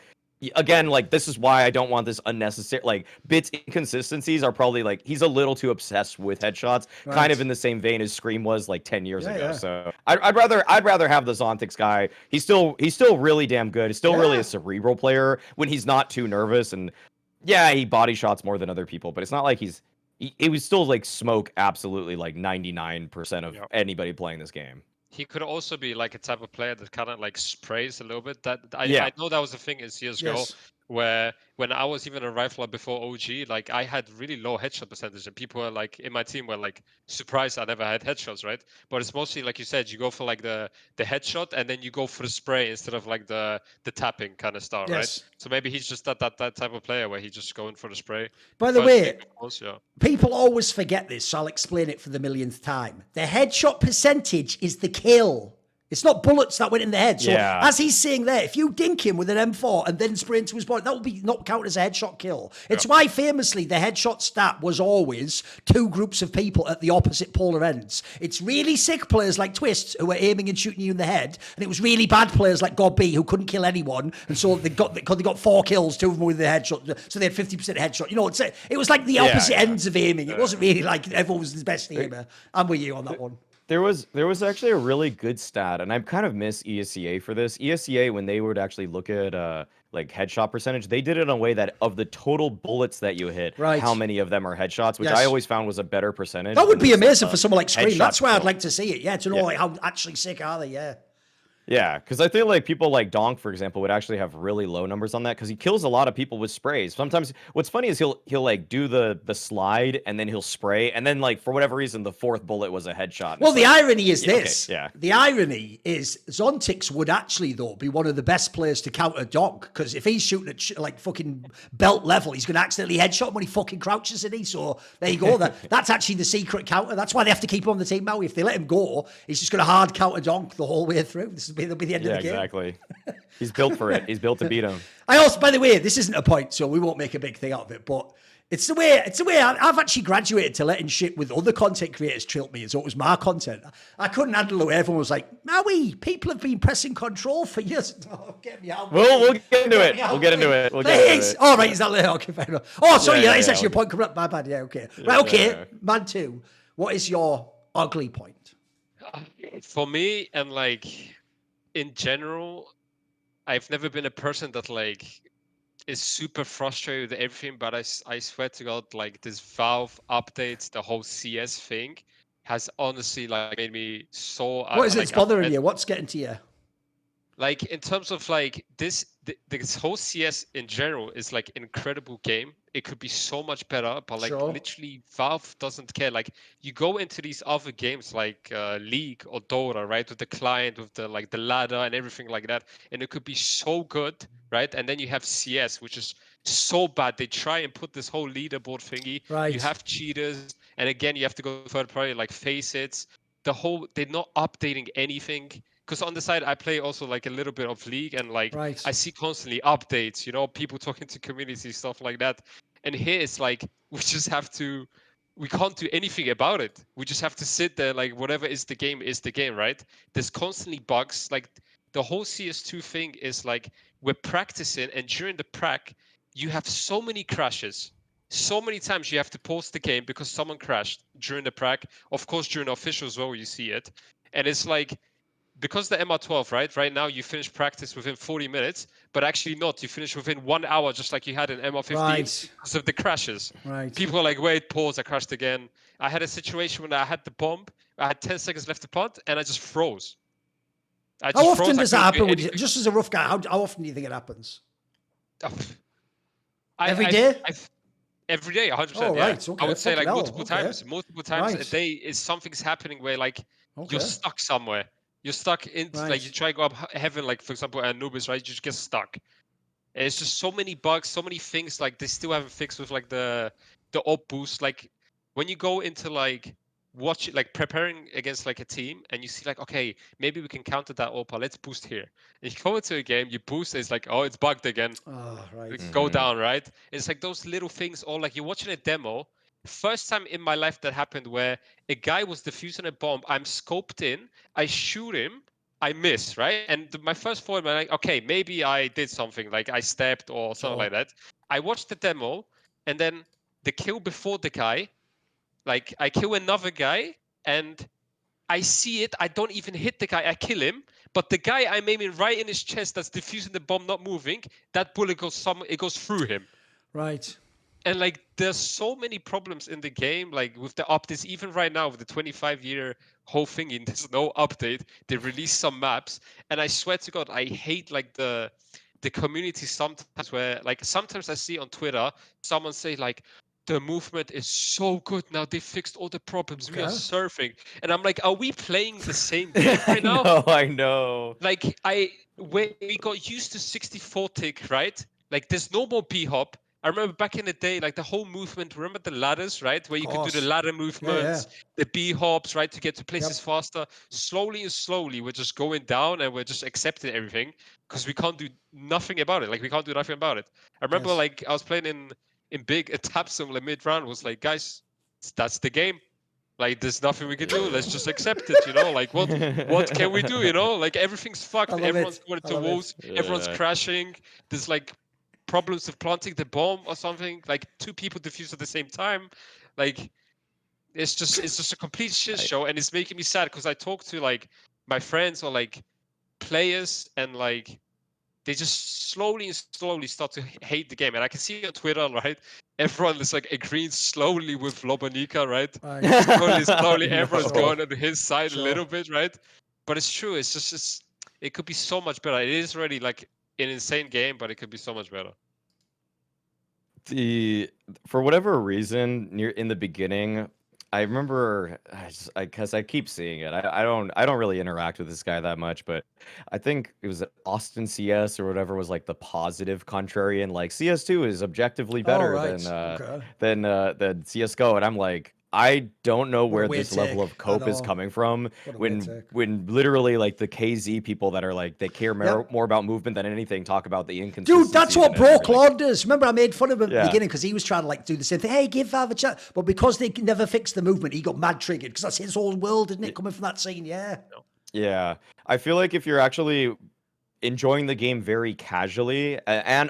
again, like this is why I don't want this unnecessary. Like Bit's inconsistencies are probably like he's a little too obsessed with headshots, kind of in the same vein as Scream was like 10 years ago. So I'd rather have the Zontix guy. He's still really damn good. He's still really a cerebral player when he's not too nervous, and yeah, he body shots more than other people, but it's not like it was still like smoke absolutely like 99% of anybody playing this game. He could also be like a type of player that kind of like sprays a little bit. I know that was a thing in CS:GO, where when I was even a rifler before OG, like I had really low headshot percentage, and people were like in my team were like surprised I never had headshots, right? But it's mostly like you said, you go for like the headshot, and then you go for the spray instead of like the tapping kind of style, right? So maybe he's just that type of player where he's just going for the spray. By the way, people always forget this, so I'll explain it for the millionth time. The headshot percentage is the kill. It's not bullets that went in the head. So as he's saying there, if you dink him with an M4 and then spray into his body, that will be not counted as a headshot kill. It's why famously the headshot stat was always two groups of people at the opposite polar ends. It's really sick players like Twist who were aiming and shooting you in the head, and it was really bad players like God B who couldn't kill anyone, and so they got 4 kills, 2 of them with the headshot, so they had 50% headshot. You know, it was like the opposite ends of aiming. It wasn't really like everyone was the best aimer. I'm with you on that one. There was actually a really good stat, and I kind of miss ESEA for this. ESEA, when they would actually look at like headshot percentage, they did it in a way that of the total bullets that you hit, how many of them are headshots, which I always found was a better percentage. That would be amazing for someone like Scream. That's why I'd like to see it. To know like how actually sick are they? Yeah, because I feel like people like Donk, for example, would actually have really low numbers on that because he kills a lot of people with sprays. Sometimes what's funny is he'll like do the slide and then he'll spray, and then like for whatever reason the 4th bullet was a headshot. Well, the irony is this. The irony is Zontix would actually though be one of the best players to counter Donk, because if he's shooting at like fucking belt level, he's going to accidentally headshot when he fucking crouches in. So there you go. That's actually the secret counter. That's why they have to keep him on the team now. If they let him go, he's just going to hard counter Donk the whole way through. That'll be the end of the game. Exactly. He's built for it. He's built to beat him. I also, by the way, this isn't a point, so we won't make a big thing out of it, but it's the way I've actually graduated to letting shit with other content creators tilt me as though it was my content. I couldn't handle it. Everyone was like, Maui, people have been pressing control for years. Oh, get me out. We'll get into it. We'll get into it. All right, is that later? Okay, fair enough. Oh, sorry, that is actually a point coming up. My bad. Yeah, okay. Right, okay. Mantuu, what is your ugly point? For me, and like in general, I've never been a person that like is super frustrated with everything, but I swear to God, like this Valve updates, the whole CS thing has honestly like made me so. What is it bothering you? What's getting to you? Like in terms of like this whole CS in general is like an incredible game. It could be so much better, but like literally Valve doesn't care. Like you go into these other games like League or Dota, right, with the client, with the like the ladder and everything like that, and it could be so good, right? And then you have CS, which is so bad. They try and put this whole leaderboard thingy. Right. You have cheaters, and again you have to go third party like Faceit. They're not updating anything. Because on the side, I play also like a little bit of League, and like I see constantly updates, you know, people talking to community, stuff like that. And here it's like, we can't do anything about it. We just have to sit there, like whatever is the game, right? There's constantly bugs. Like the whole CS2 thing is like, we're practicing, and during the prac, you have so many crashes. So many times you have to pause the game because someone crashed during the prac. Of course, during the official as well, you see it. And it's like, because the MR12, right now you finish practice within 40 minutes, but actually not. You finish within 1 hour, just like you had in MR15 Right. because of the crashes. Right. People are like, wait, pause, I crashed again. I had a situation when I had the bomb, I had 10 seconds left to punt, and I just froze. How often does that happen? Just as a rough guy, how often do you think it happens? Every day? Every day, 100%. Oh, yeah. right. Okay. I would say like Fucking multiple hell. times. Multiple times Right. a day is something's happening where like Okay. you're stuck somewhere. You're stuck in Right. like you try to go up heaven, like for example Anubis, right? You just get stuck. And it's just so many bugs, so many things like they still haven't fixed with like the op boost. Like when you go into like preparing against like a team and you see like, okay, maybe we can counter that OPA, let's boost here. And you go into a game, you boost, it's like, oh, it's bugged again. Oh, right. Go down, right? It's like those little things, or like you're watching a demo. First time in my life that happened where a guy was defusing a bomb, I'm scoped in, I shoot him, I miss, right? And my first thought, I'm like, okay, maybe I did something, like I stepped or something like that. I watched the demo, and then the kill before the guy, like I kill another guy, and I see it, I don't even hit the guy, I kill him, but the guy I'm aiming right in his chest that's defusing the bomb, not moving, that bullet goes through him. Right. And like there's so many problems in the game, like with the updates, even right now with the 25-year whole thing, and there's no update. They released some maps, and I swear to God, I hate like the community sometimes, where like sometimes I see on Twitter someone say like, the movement is so good now, they fixed all the problems, we are surfing. And I'm like, are we playing the same game right now? No, I know. Like we got used to 64 tick, right? Like there's no more b-hop. I remember back in the day, like the whole movement, remember the ladders, right? Where you could do the ladder movements, the b-hops, right? To get to places faster. Slowly and slowly, we're just going down and we're just accepting everything because we can't do nothing about it. Like we can't do nothing about it. I remember like I was playing in big, a tap similar mid-round was like, guys, that's the game. Like there's nothing we can do. Let's just accept it, you know? Like what can we do, you know? Like everything's fucked. Everyone's going to walls, everyone's crashing. There's like problems of planting the bomb or something, like 2 people defuse at the same time. Like it's just a complete shit show, and it's making me sad because I talk to like my friends or like players, and like they just slowly start to hate the game. And I can see on Twitter, right, everyone is like agreeing slowly with Lobanika, right? Slowly everyone's going on his side a little bit, right? But it's true, it's just it could be so much better. It is already like an insane game, but it could be so much better. For whatever reason, in the beginning, I remember because I keep seeing it. I don't really interact with this guy that much, but I think it was Austin CS or whatever was like the positive contrarian. Like CS2 is objectively better than CS:GO, and I'm like, I don't know where this level of cope is coming from when literally like the KZ people that are like they care more about movement than anything talk about the inconsistency. Dude, that's what Broke Lord does. Remember, I made fun of him at the beginning because he was trying to like do the same thing. Hey, give Valve a chat, but because they never fixed the movement, he got mad triggered because that's his whole world, isn't it? Coming from that scene, Yeah, I feel like if you're actually enjoying the game very casually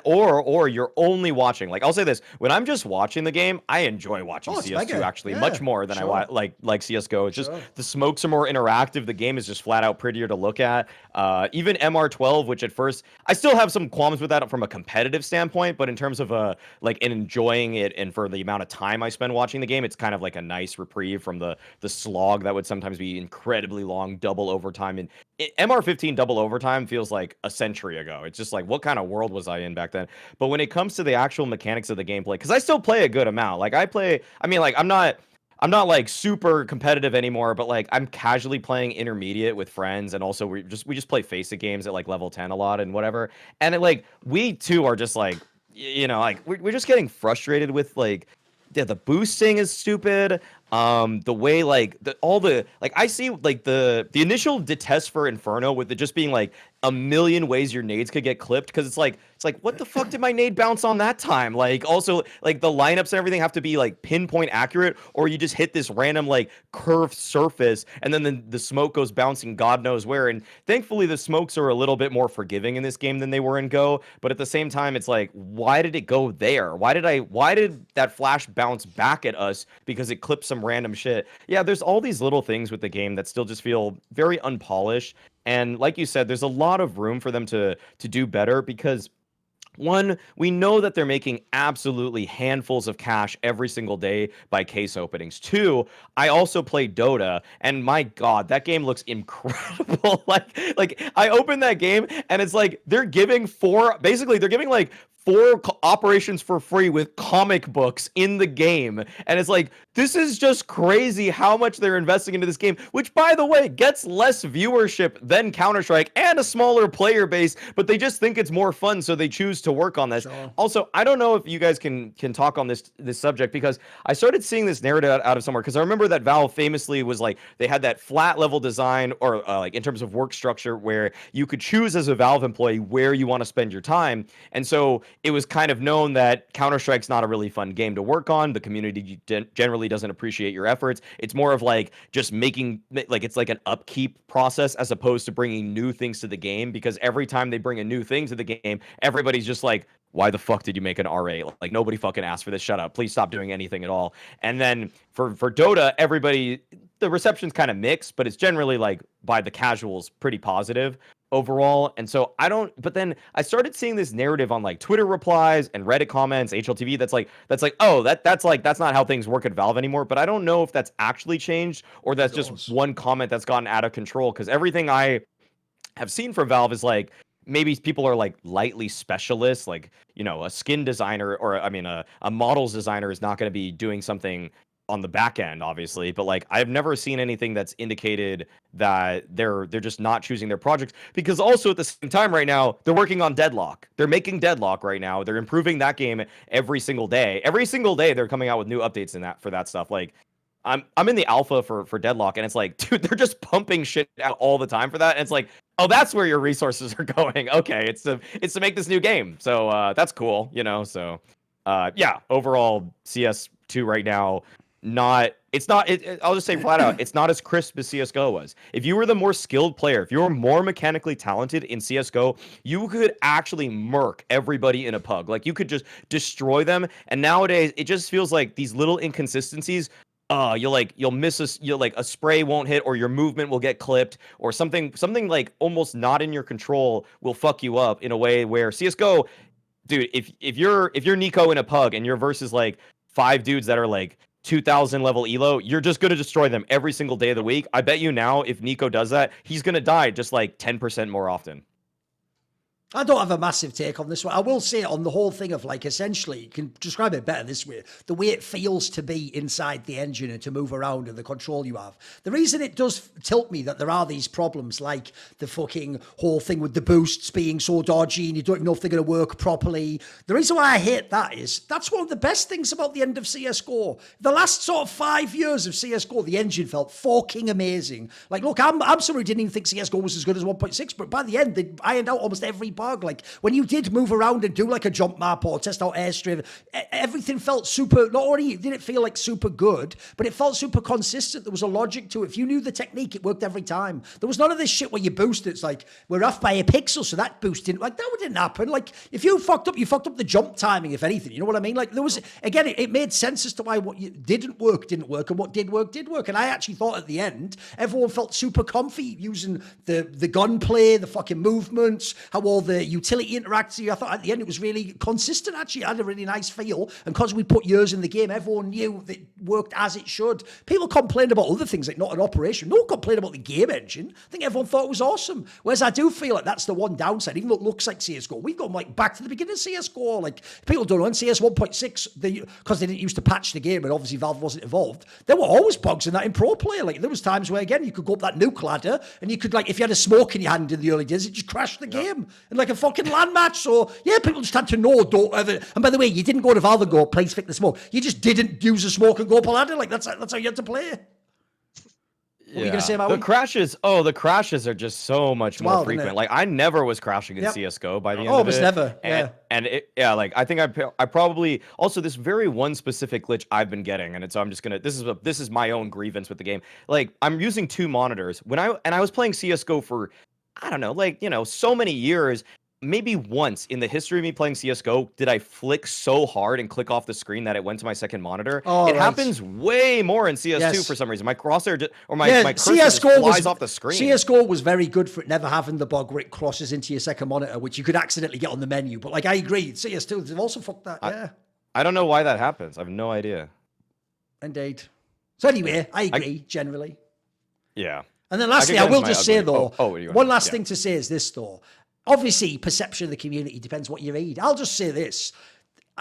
or you're only watching, like I'll say this, when I'm just watching the game, I enjoy watching CS2 actually much more than I like CS:GO. It's just the smokes are more interactive, the game is just flat out prettier to look at. Even MR12, which at first I still have some qualms with that from a competitive standpoint, but in terms of like in enjoying it and for the amount of time I spend watching the game, it's kind of like a nice reprieve from the slog that would sometimes be incredibly long double overtime. And MR15 double overtime feels like a century ago. It's just like, what kind of world was I in back then? But when it comes to the actual mechanics of the gameplay, because I still play a good amount. Like I'm not like super competitive anymore, but like I'm casually playing intermediate with friends, and also we just play Faceit games at like level 10 a lot and whatever. And like we too are just like, you know, like we're just getting frustrated with like the boosting is stupid. The way like I see like the initial detest for Inferno with it just being like a million ways your nades could get clipped, because it's like It's like, what the fuck did my nade bounce on that time? Like, also, like, the lineups and everything have to be, like, pinpoint accurate, or you just hit this random, like, curved surface, and then the smoke goes bouncing God knows where. And thankfully, the smokes are a little bit more forgiving in this game than they were in Go, but at the same time, it's like, why did it go there? Why did that flash bounce back at us because it clipped some random shit? Yeah, there's all these little things with the game that still just feel very unpolished. And like you said, there's a lot of room for them to do better because one, we know that they're making absolutely handfuls of cash every single day by case openings. Two, I also play Dota, and my God, that game looks incredible. like I opened that game, and it's like they're giving like four operations for free with comic books in the game. And it's like, this is just crazy how much they're investing into this game, which, by the way, gets less viewership than Counter-Strike and a smaller player base, but they just think it's more fun, so they choose to work on this. Sure. Also, I don't know if you guys can talk on this subject, because I started seeing this narrative out of somewhere, because I remember that Valve famously was like, they had that flat level design, or like in terms of work structure, where you could choose as a Valve employee where you want to spend your time. And so it was kind of known that Counter-Strike's not a really fun game to work on. The community generally doesn't appreciate your efforts. It's more of like just making, like, it's like an upkeep process as opposed to bringing new things to the game, because every time they bring a new thing to the game, everybody's just like, why the fuck did you make an RA? Like, nobody fucking asked for this. Shut up. Please stop doing anything at all. And then for Dota, the reception's kind of mixed, but it's generally, like, by the casuals, pretty positive overall. And so but then I started seeing this narrative on, like, Twitter replies and Reddit comments, HLTV, that's like, oh, that's not how things work at Valve anymore. But I don't know if that's actually changed, or that's just one comment that's gotten out of control, because everything I have seen from Valve is like, maybe people are like lightly specialists, like, you know, a skin designer, or I mean a models designer is not going to be doing something on the back end, obviously, but like, I've never seen anything that's indicated that they're just not choosing their projects, because also at the same time right now, they're working on Deadlock. They're making Deadlock right now. They're improving that game every single day. Every single day they're coming out with new updates for that stuff. Like, I'm in the alpha for Deadlock, and it's like, dude, they're just pumping shit out all the time for that. And it's like, oh, that's where your resources are going. Okay, it's to make this new game. So that's cool, you know. So yeah, overall CS2 right now, I'll just say flat out, it's not as crisp as CSGO was. If you were the more skilled player, if you were more mechanically talented in CSGO, you could actually murk everybody in a pug. Like, you could just destroy them. And nowadays, it just feels like these little inconsistencies, you'll miss a spray won't hit, or your movement will get clipped, or something like almost not in your control will fuck you up in a way where CSGO, dude, if you're Nico in a pug and you're versus like 5 dudes that are like 2000 level elo, you're just going to destroy them every single day of the week. I bet you now, if Nico does that, he's going to die just like 10% more often. I don't have a massive take on this one. I will say on the whole thing of, like, essentially, you can describe it better this way: the way it feels to be inside the engine and to move around and the control you have. The reason it does tilt me that there are these problems, like the fucking whole thing with the boosts being so dodgy and you don't even know if they're going to work properly. The reason why I hate that is that's one of the best things about the end of CSGO. The last sort of 5 years of CSGO, the engine felt fucking amazing. Like, look, I'm somebody who didn't even think CSGO was as good as 1.6, but by the end, they ironed out almost every bug. Like, when you did move around and do like a jump map or test out airstrip, everything felt super. Not only did it feel like super good, but it felt super consistent. There was a logic to it. If you knew the technique, it worked every time. There was none of this shit where you boost. It's like, we're off by a pixel, so that boost didn't. Like, that didn't happen. Like, if you fucked up the jump timing, if anything. You know what I mean? Like, there was, again, it made sense as to why what didn't work, and what did work. And I actually thought at the end, everyone felt super comfy using the gunplay, the fucking movements, how all the utility interacts. I thought at the end it was really consistent. Actually, it had a really nice feel, and because we put years in the game, everyone knew that it worked as it should. People complained about other things, like not an operation. No one complained about the game engine. I think everyone thought it was awesome. Whereas I do feel like that's the one downside. Even though it looks like CSGO, we've gone like back to the beginning of CSGO. Like, people don't know, in CS 1.6, because they didn't used to patch the game, and obviously Valve wasn't involved, there were always bugs in that in pro player. Like, there was times where, again, you could go up that nuke ladder, and you could, like, if you had a smoke in your hand in the early days, it just crashed the game. And like a fucking land match. So yeah, people just had to know, don't ever. And by the way, you didn't go to Valve and go, please fix the smoke. You just didn't use a smoke and go up a ladder. Like, that's how you had to play. What were you gonna say about the crashes? Oh, the crashes are just so much more wild, isn't frequent. it? Like I never was crashing in CS:GO by the end of Almost it. never. And like I think I probably also this very one specific glitch I've been getting, and so I'm just gonna this is my own grievance with the game. Like I'm using 2 monitors when I was playing CS:GO for I don't know, like so many years. Maybe once in the history of me playing CS:GO did I flick so hard and click off the screen that it went to my second monitor. It happens way more in CS2 for some reason. My crosshair or my cursor just flies off the screen. CS:GO was very good for it never having the bug where it crosses into your second monitor, which you could accidentally get on the menu. But like I agree, CS2 they've also fucked that. I don't know why that happens. I have no idea. Indeed. So anyway, I agree generally. Yeah. And then lastly, I will just say though, one last thing to say is this though. Obviously, perception of the community depends what you read. I'll just say this.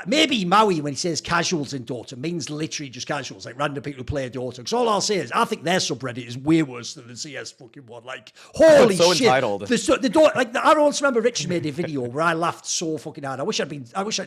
Maybe Maui, when he says casuals in Dota, means literally just casuals, like random people who play Dota. Because all I'll say is, I think their subreddit is way worse than the CS fucking one. Like, holy so shit! Entitled. I always remember Richard made a video where I laughed so fucking hard. I wish I'd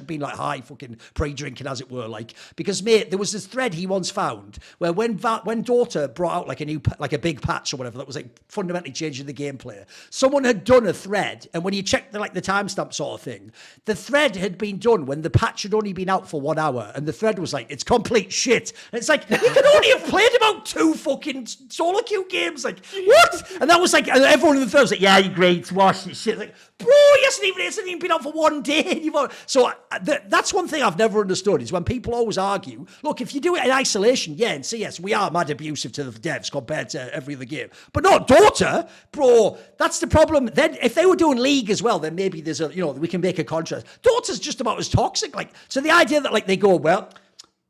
been like high, fucking pre-drinking, as it were. Like, because mate, there was this thread he once found where when Dota brought out like a big patch or whatever that was like fundamentally changing the gameplay, someone had done a thread, and when you check the timestamp sort of thing, the thread had been done when the patch had only been out for 1 hour, and the thread was like, it's complete shit. And it's like, you could only have played about 2 fucking solo queue games. Like, what? And that was like, and everyone in the thread was like, yeah, you great, it's washed, it's shit. Like, bro, it hasn't even been out for 1 day. So that's one thing I've never understood is when people always argue, look, if you do it in isolation, yeah, in CS, we are mad abusive to the devs compared to every other game. But not Dota, bro. That's the problem. Then if they were doing League as well, then maybe there's we can make a contrast. Dota's just about as toxic. Like, so the idea that like they go, well,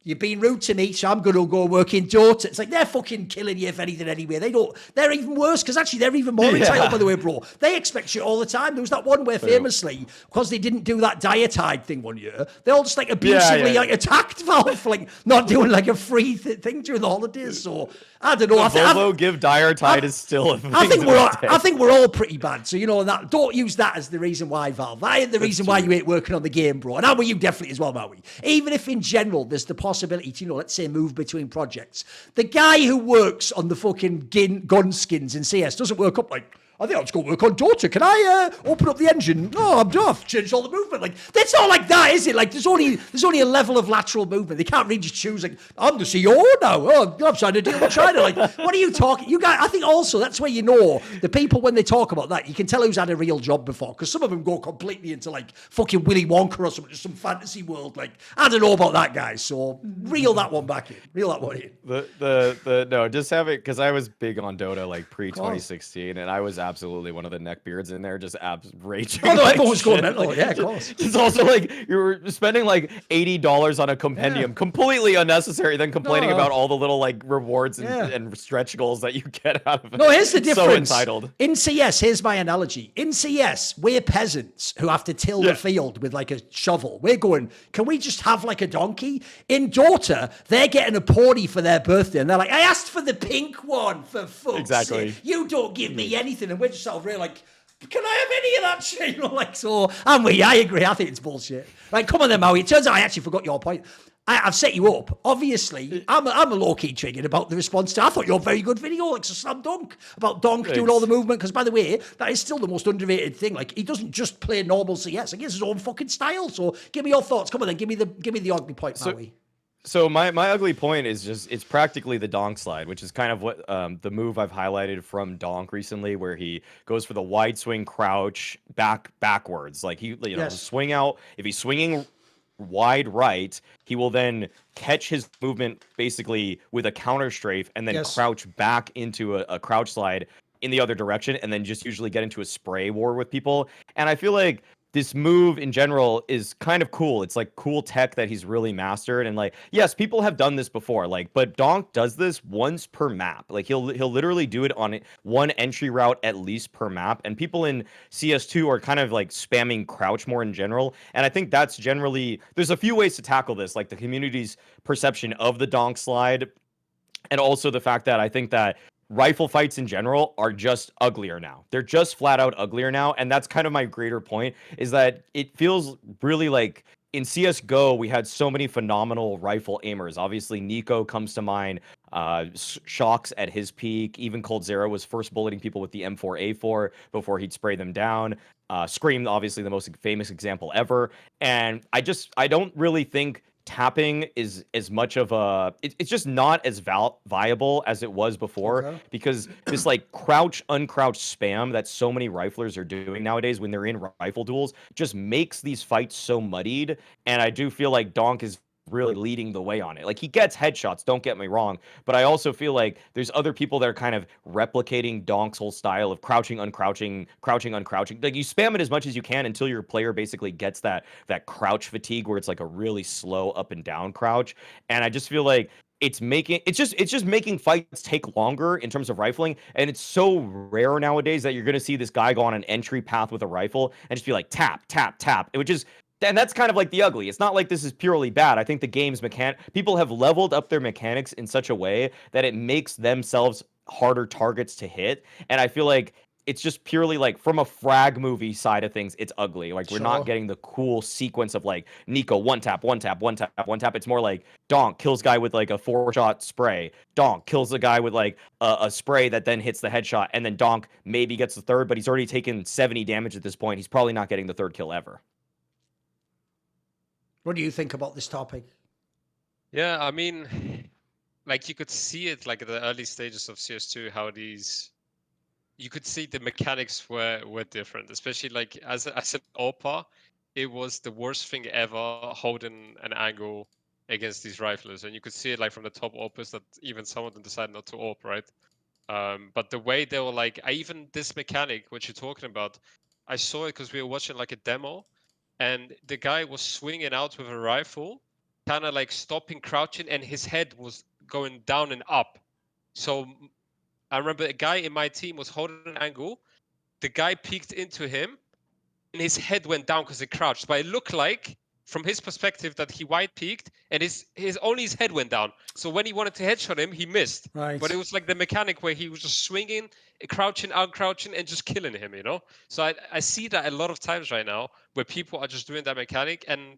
you're being rude to me, so I'm going to go work in Dota. It's like they're fucking killing you, if anything, anyway. They're even worse, because actually they're even more entitled, by the way, bro. They expect shit all the time. There was that one where famously, because they didn't do that dietide thing one year, they all just like abusively like attacked Valve for like not doing like a free thing during the holidays. So I don't know. Volvo give dietide is still a thing. I think we're all pretty bad. So that don't use that as the reason why, Valve. That ain't the reason why you ain't working on the game, bro. And how were you definitely as well, Maui? Even if in general there's the possibility to, let's say move between projects. The guy who works on the fucking gun skins in CS doesn't work up like, I think I'll just go work on Dota. Can I open up the engine? No, I'm off. Change all the movement. Like, that's not like that, is it? Like, there's only a level of lateral movement. They can't really just choose like, I'm the CEO now. Oh, I'm trying to deal with China. Like, what are you talking? You guys, I think also that's where the people when they talk about that, you can tell who's had a real job before, because some of them go completely into like fucking Willy Wonka or something, just some fantasy world. Like, I don't know about that, guys. So reel that one back in. Reel that one in. No, just have it, because I was big on Dota like pre 2016, and I was absolutely one of the neckbeards in there, just raging. Oh no, everyone was going mental. Yeah, of course. It's also like you were spending like $80 on a compendium, completely unnecessary, then complaining about all the little like rewards and stretch goals that you get out of it. No, here's the difference. So entitled. In CS, here's my analogy. In CS, we're peasants who have to till the field with like a shovel. We're going, can we just have like a donkey? In Dota, they're getting a pony for their birthday, and they're like, I asked for the pink one, for fuck's sake. You don't give me anything, and we're just sort of really like, can I have any of that shit? Like, so, I agree. I think it's bullshit. Like, come on then, Maui. It turns out I actually forgot your point. I've set you up. Obviously, I'm a low-key triggered about the response to, I thought your very good video, like a slam dunk, about Donk doing all the movement, because by the way, that is still the most underrated thing. Like, he doesn't just play normal CS. He has his own fucking style. So give me your thoughts. Come on then, give me the ugly point, Maui. So my ugly point is just, it's practically the donk slide, which is kind of what the move I've highlighted from Donk recently, where he goes for the wide swing crouch backwards. Like he swing out. If he's swinging wide right, he will then catch his movement basically with a counter strafe and then crouch back into a crouch slide in the other direction, and then just usually get into a spray war with people. And I feel like this move in general is kind of cool. It's like cool tech that he's really mastered. And like, yes, people have done this before, like, but Donk does this once per map. Like he'll literally do it on one entry route at least per map. And people in CS2 are kind of like spamming crouch more in general. And I think that's generally, there's a few ways to tackle this, like the community's perception of the Donk slide. And also the fact that I think that rifle fights in general are just uglier now. They're just flat out uglier now. And that's kind of my greater point, is that it feels really like in CSGO, we had so many phenomenal rifle aimers. Obviously, Nico comes to mind. Shocks at his peak. Even Cold Zero was first bulleting people with the M4A4 before he'd spray them down. Scream, obviously the most famous example ever. And I don't really think tapping is as much of a it's just not as viable as it was before, because this like crouch uncrouch spam that so many riflers are doing nowadays when they're in rifle duels just makes these fights so muddied. And I do feel like Donk is really leading the way on it. Like, he gets headshots, don't get me wrong, but I also feel like there's other people that are kind of replicating Donk's whole style of crouching, uncrouching, crouching, uncrouching. Like, you spam it as much as you can until your player basically gets that crouch fatigue where it's like a really slow up and down crouch. And I just feel like it's just making fights take longer in terms of rifling, and it's so rare nowadays that you're going to see this guy go on an entry path with a rifle and just be like tap tap tap, which is. And that's kind of like the ugly. It's not like this is purely bad. I think the game's people have leveled up their mechanics in such a way that it makes themselves harder targets to hit. And I feel like it's just purely like from a frag movie side of things, it's ugly. Like, we're not getting the cool sequence of like Nico one tap, one tap, one tap, one tap. It's more like Donk kills guy with like a 4-shot spray. Donk kills the guy with like a spray that then hits the headshot. And then Donk maybe gets the third, but he's already taken 70 damage at this point. He's probably not getting the third kill ever. What do you think about this topic? Yeah, I mean, like, you could see it like at the early stages of CS2, how you could see the mechanics were different, especially like as an AWPer, it was the worst thing ever holding an angle against these riflers, and you could see it like from the top AWPers that even some of them decided not to AWP, right? But the way they were like, even this mechanic, what you're talking about, I saw it because we were watching like a demo. And the guy was swinging out with a rifle, kind of like stopping, crouching, and his head was going down and up. So I remember a guy in my team was holding an angle. The guy peeked into him, and his head went down because he crouched. But it looked like, from his perspective, that he wide peeked, and only his head went down. So when he wanted to headshot him, he missed. Right. But it was like the mechanic where he was just swinging, crouching, uncrouching, and just killing him, you know? So I see that a lot of times right now where people are just doing that mechanic. And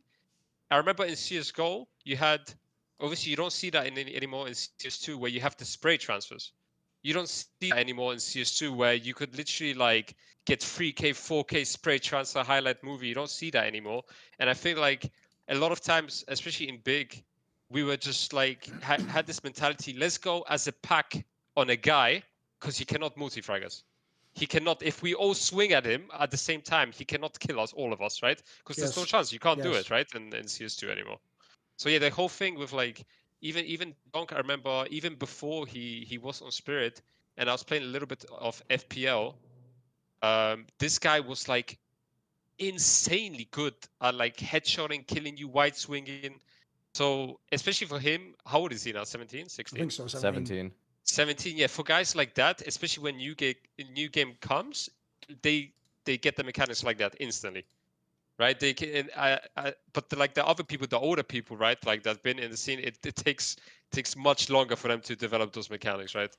I remember in CSGO, you had, obviously you don't see that anymore in CS2 where you have the spray transfers. You don't see that anymore in CS2 where you could literally like get 3K, 4K spray transfer highlight movie. You don't see that anymore. And I feel like a lot of times, especially in big, we were just like, had this mentality, let's go as a pack on a guy because he cannot multi-frag us. He cannot, if we all swing at him at the same time, he cannot kill us, all of us, right? Because there's no chance. You can't do it, right? In CS2 anymore. So yeah, the whole thing with like, even Donk, I remember even before he was on Spirit, and I was playing a little bit of FPL. This guy was like insanely good at like headshotting, killing you, wide swinging. So especially for him, how old is he now? 17, 16? I think so. 17. 17. Yeah, for guys like that, especially when new game comes, they get the mechanics like that instantly. Right, they can, but the other people, the older people, right, like that've been in the scene, it takes much longer for them to develop those mechanics, right?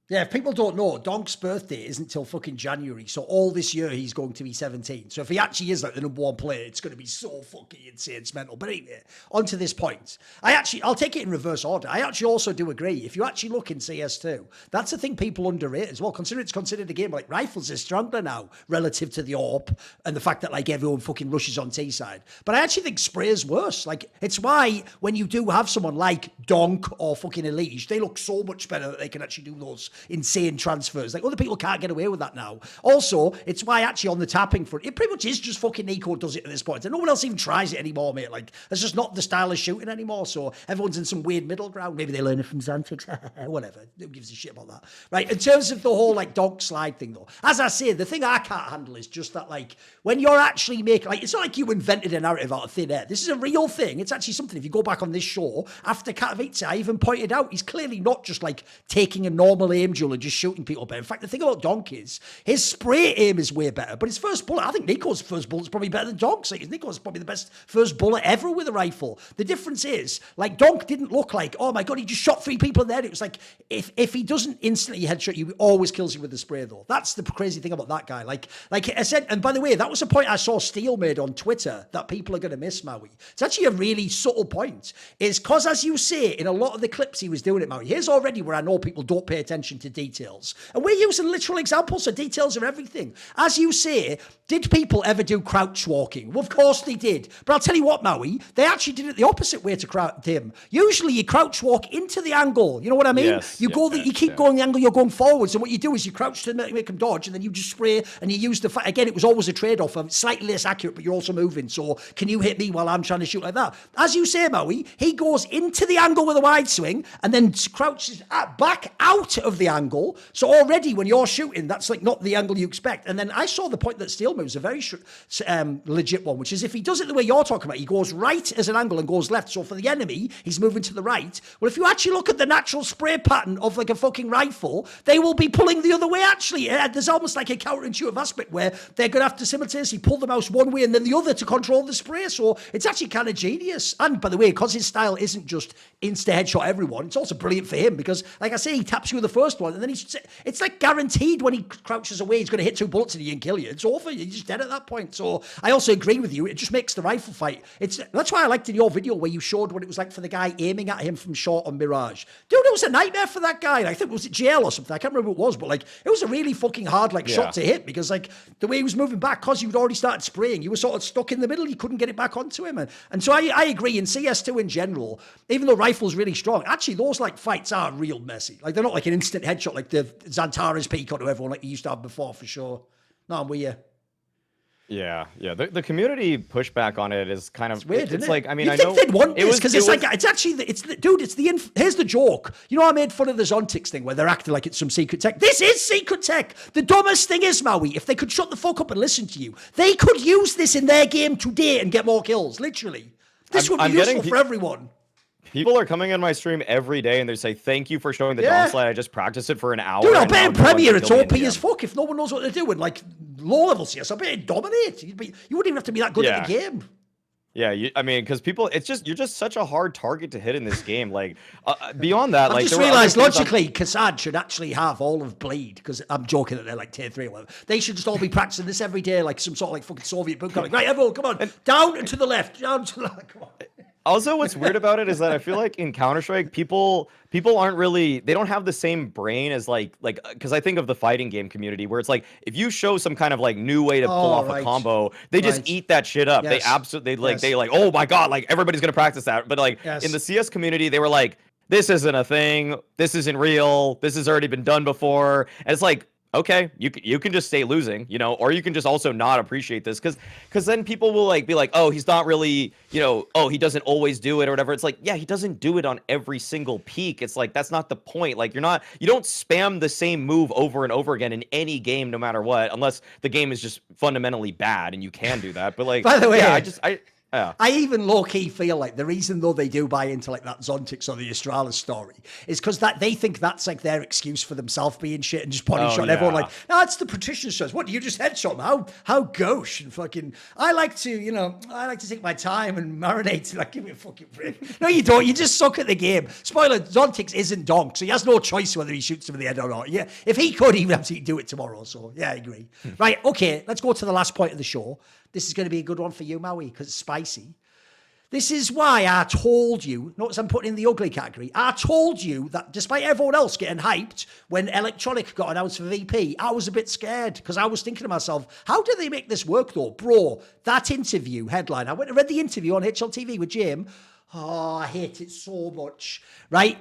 Yeah, if people don't know, Donk's birthday isn't till fucking January. So all this year he's going to be 17. So if he actually is like the #1 player, it's going to be so fucking insane. It's mental. But anyway, on to this point. I'll take it in reverse order. I actually also do agree. If you actually look in CS2, that's the thing people underrate as well. Consider it's considered a game like rifles is stronger now relative to the AWP and the fact that like everyone fucking rushes on T side. But I actually think spray is worse. Like, it's why when you do have someone like Donk or fucking Elige, they look so much better that they can actually do those insane transfers. Like, other people can't get away with that now. Also, it's why actually on the tapping front, it pretty much is just fucking Nico does it at this point. And no one else even tries it anymore, mate. Like, that's just not the style of shooting anymore. So everyone's in some weird middle ground. Maybe they learn it from Xantix. Whatever. Who gives a shit about that? Right. In terms of the whole like donk slide thing though, as I say, the thing I can't handle is just that like when you're actually making, like, it's not like you invented a narrative out of thin air. This is a real thing. It's actually something. If you go back on this show after Katowice, I even pointed out he's clearly not just like taking a normal aim duel and just shooting people better. In fact, the thing about Donk is his spray aim is way better, but his first bullet, I think Nico's first bullet's probably better than Donk's. Like, Nico's probably the best first bullet ever with a rifle. The difference is, like, Donk didn't look like, oh my God, he just shot 3 people in the head. It was like, if he doesn't instantly headshot you, he always kills you with the spray, though. That's the crazy thing about that guy. Like I said, and by the way, that was a point I saw Steele made on Twitter that people are going to miss, Maui. It's actually a really subtle point, is because, as you say, in a lot of the clips he was doing it, Maui, here's already where I know people don't pay attention to details. And we're using literal examples, so details are everything. As you say, did people ever do crouch walking? Well, of course they did. But I'll tell you what, Maui, they actually did it the opposite way to him. Usually you crouch walk into the angle. You know what I mean? Yes, you keep going the angle you're going forwards, and what you do is you crouch to make them dodge, and then you just spray, and you use the again, it was always a trade-off of slightly less accurate, but you're also moving. So can you hit me while I'm trying to shoot like that? As you say, Maui, he goes into the angle with a wide swing and then crouches back out of the angle. So already when you're shooting, that's like not the angle you expect. And then I saw the point that Steele moves, a very legit one, which is if he does it the way you're talking about, he goes right as an angle and goes left. So for the enemy, he's moving to the right. Well, if you actually look at the natural spray pattern of like a fucking rifle, they will be pulling the other way actually. There's almost like a counterintuitive aspect where they're going to have to simultaneously pull the mouse one way and then the other to control the spray. So it's actually kind of genius. And by the way, because his style isn't just insta headshot everyone, it's also brilliant for him because, like I say, he taps you with the first one and then it's like guaranteed when he crouches away, he's going to hit 2 bullets in you and kill you. It's over. You're just dead at that point. So I also agree with you. It just makes the rifle fight. That's why I liked in your video where you showed what it was like for the guy aiming at him from short on Mirage. Dude, it was a nightmare for that guy. I think it was jail or something. I can't remember what it was, but like it was a really fucking hard shot to hit because like the way he was moving back, because you'd already started spraying, you were sort of stuck in the middle. You couldn't get it back onto him. And so I agree. In CS2 in general, even though rifle's really strong, actually those like fights are real messy. Like they're not like an instant headshot like the Xantares Peacock or everyone like you used to have before for sure. No, I'm with you. Yeah. The community pushback on it is kind of it's weird, isn't it? like, I mean, you'd I think know they'd want this because here's the joke. You know, I made fun of the Zontics thing where they're acting like it's some secret tech. This is secret tech. The dumbest thing is, Maui, if they could shut the fuck up and listen to you, they could use this in their game today and get more kills. Literally, this would be useful for everyone. People are coming on my stream every day and they say, thank you for showing the donk slide. I just practiced it for an hour. Dude, I bet in Premiere it's OP as fuck if no one knows what they're doing. Like low-level CS, I bet it dominates. You wouldn't even have to be that good at the game. Yeah, I mean, because people, you're just such a hard target to hit in this game. Like, beyond that, I just realised logically, cadiaN should actually have all of Bleed, because I'm joking that they're like tier 3 or whatever. They should just all be practicing this every day, like some sort of like fucking Soviet boot camp. Like, right, everyone, come on, down and to the left, down to the left, come on. Also, what's weird about it is that I feel like in Counter-Strike, people aren't really, they don't have the same brain as like, because I think of the fighting game community where it's like, if you show some kind of like new way to pull off a combo, they just eat that shit up. They absolutely, they like, oh my God, like everybody's going to practice that. But like in the CS community, they were like, this isn't a thing. This isn't real. This has already been done before. And it's like, okay, you can just stay losing, you know, or you can just also not appreciate this because then people will like be like, oh, he's not really, you know, oh, he doesn't always do it or whatever. It's like, yeah, he doesn't do it on every single peak. It's like, that's not the point. Like you don't spam the same move over and over again in any game, no matter what, unless the game is just fundamentally bad and you can do that. But like, by the way, I even low-key feel like the reason though they do buy into like that Zontics or the Astralis story is because that they think that's like their excuse for themselves being shit and just body shot everyone like, no, that's the patrician shows. What do you just headshot them? How gauche and fucking I like to take my time and marinate like give me a fucking break. No, you don't. You just suck at the game. Spoiler, Zontics isn't donk, so he has no choice whether he shoots him in the head or not. Yeah, if he could, he would absolutely do it tomorrow. So yeah, I agree. Right, okay, let's go to the last point of the show. This is going to be a good one for you, Maui, because it's spicy. This is why I told you, notice I'm putting in the ugly category, I told you that despite everyone else getting hyped when Electronic got announced for VP, I was a bit scared because I was thinking to myself, how do they make this work though? Bro, that interview headline, I went and read the interview on HLTV with Jim. Oh, I hate it so much, right?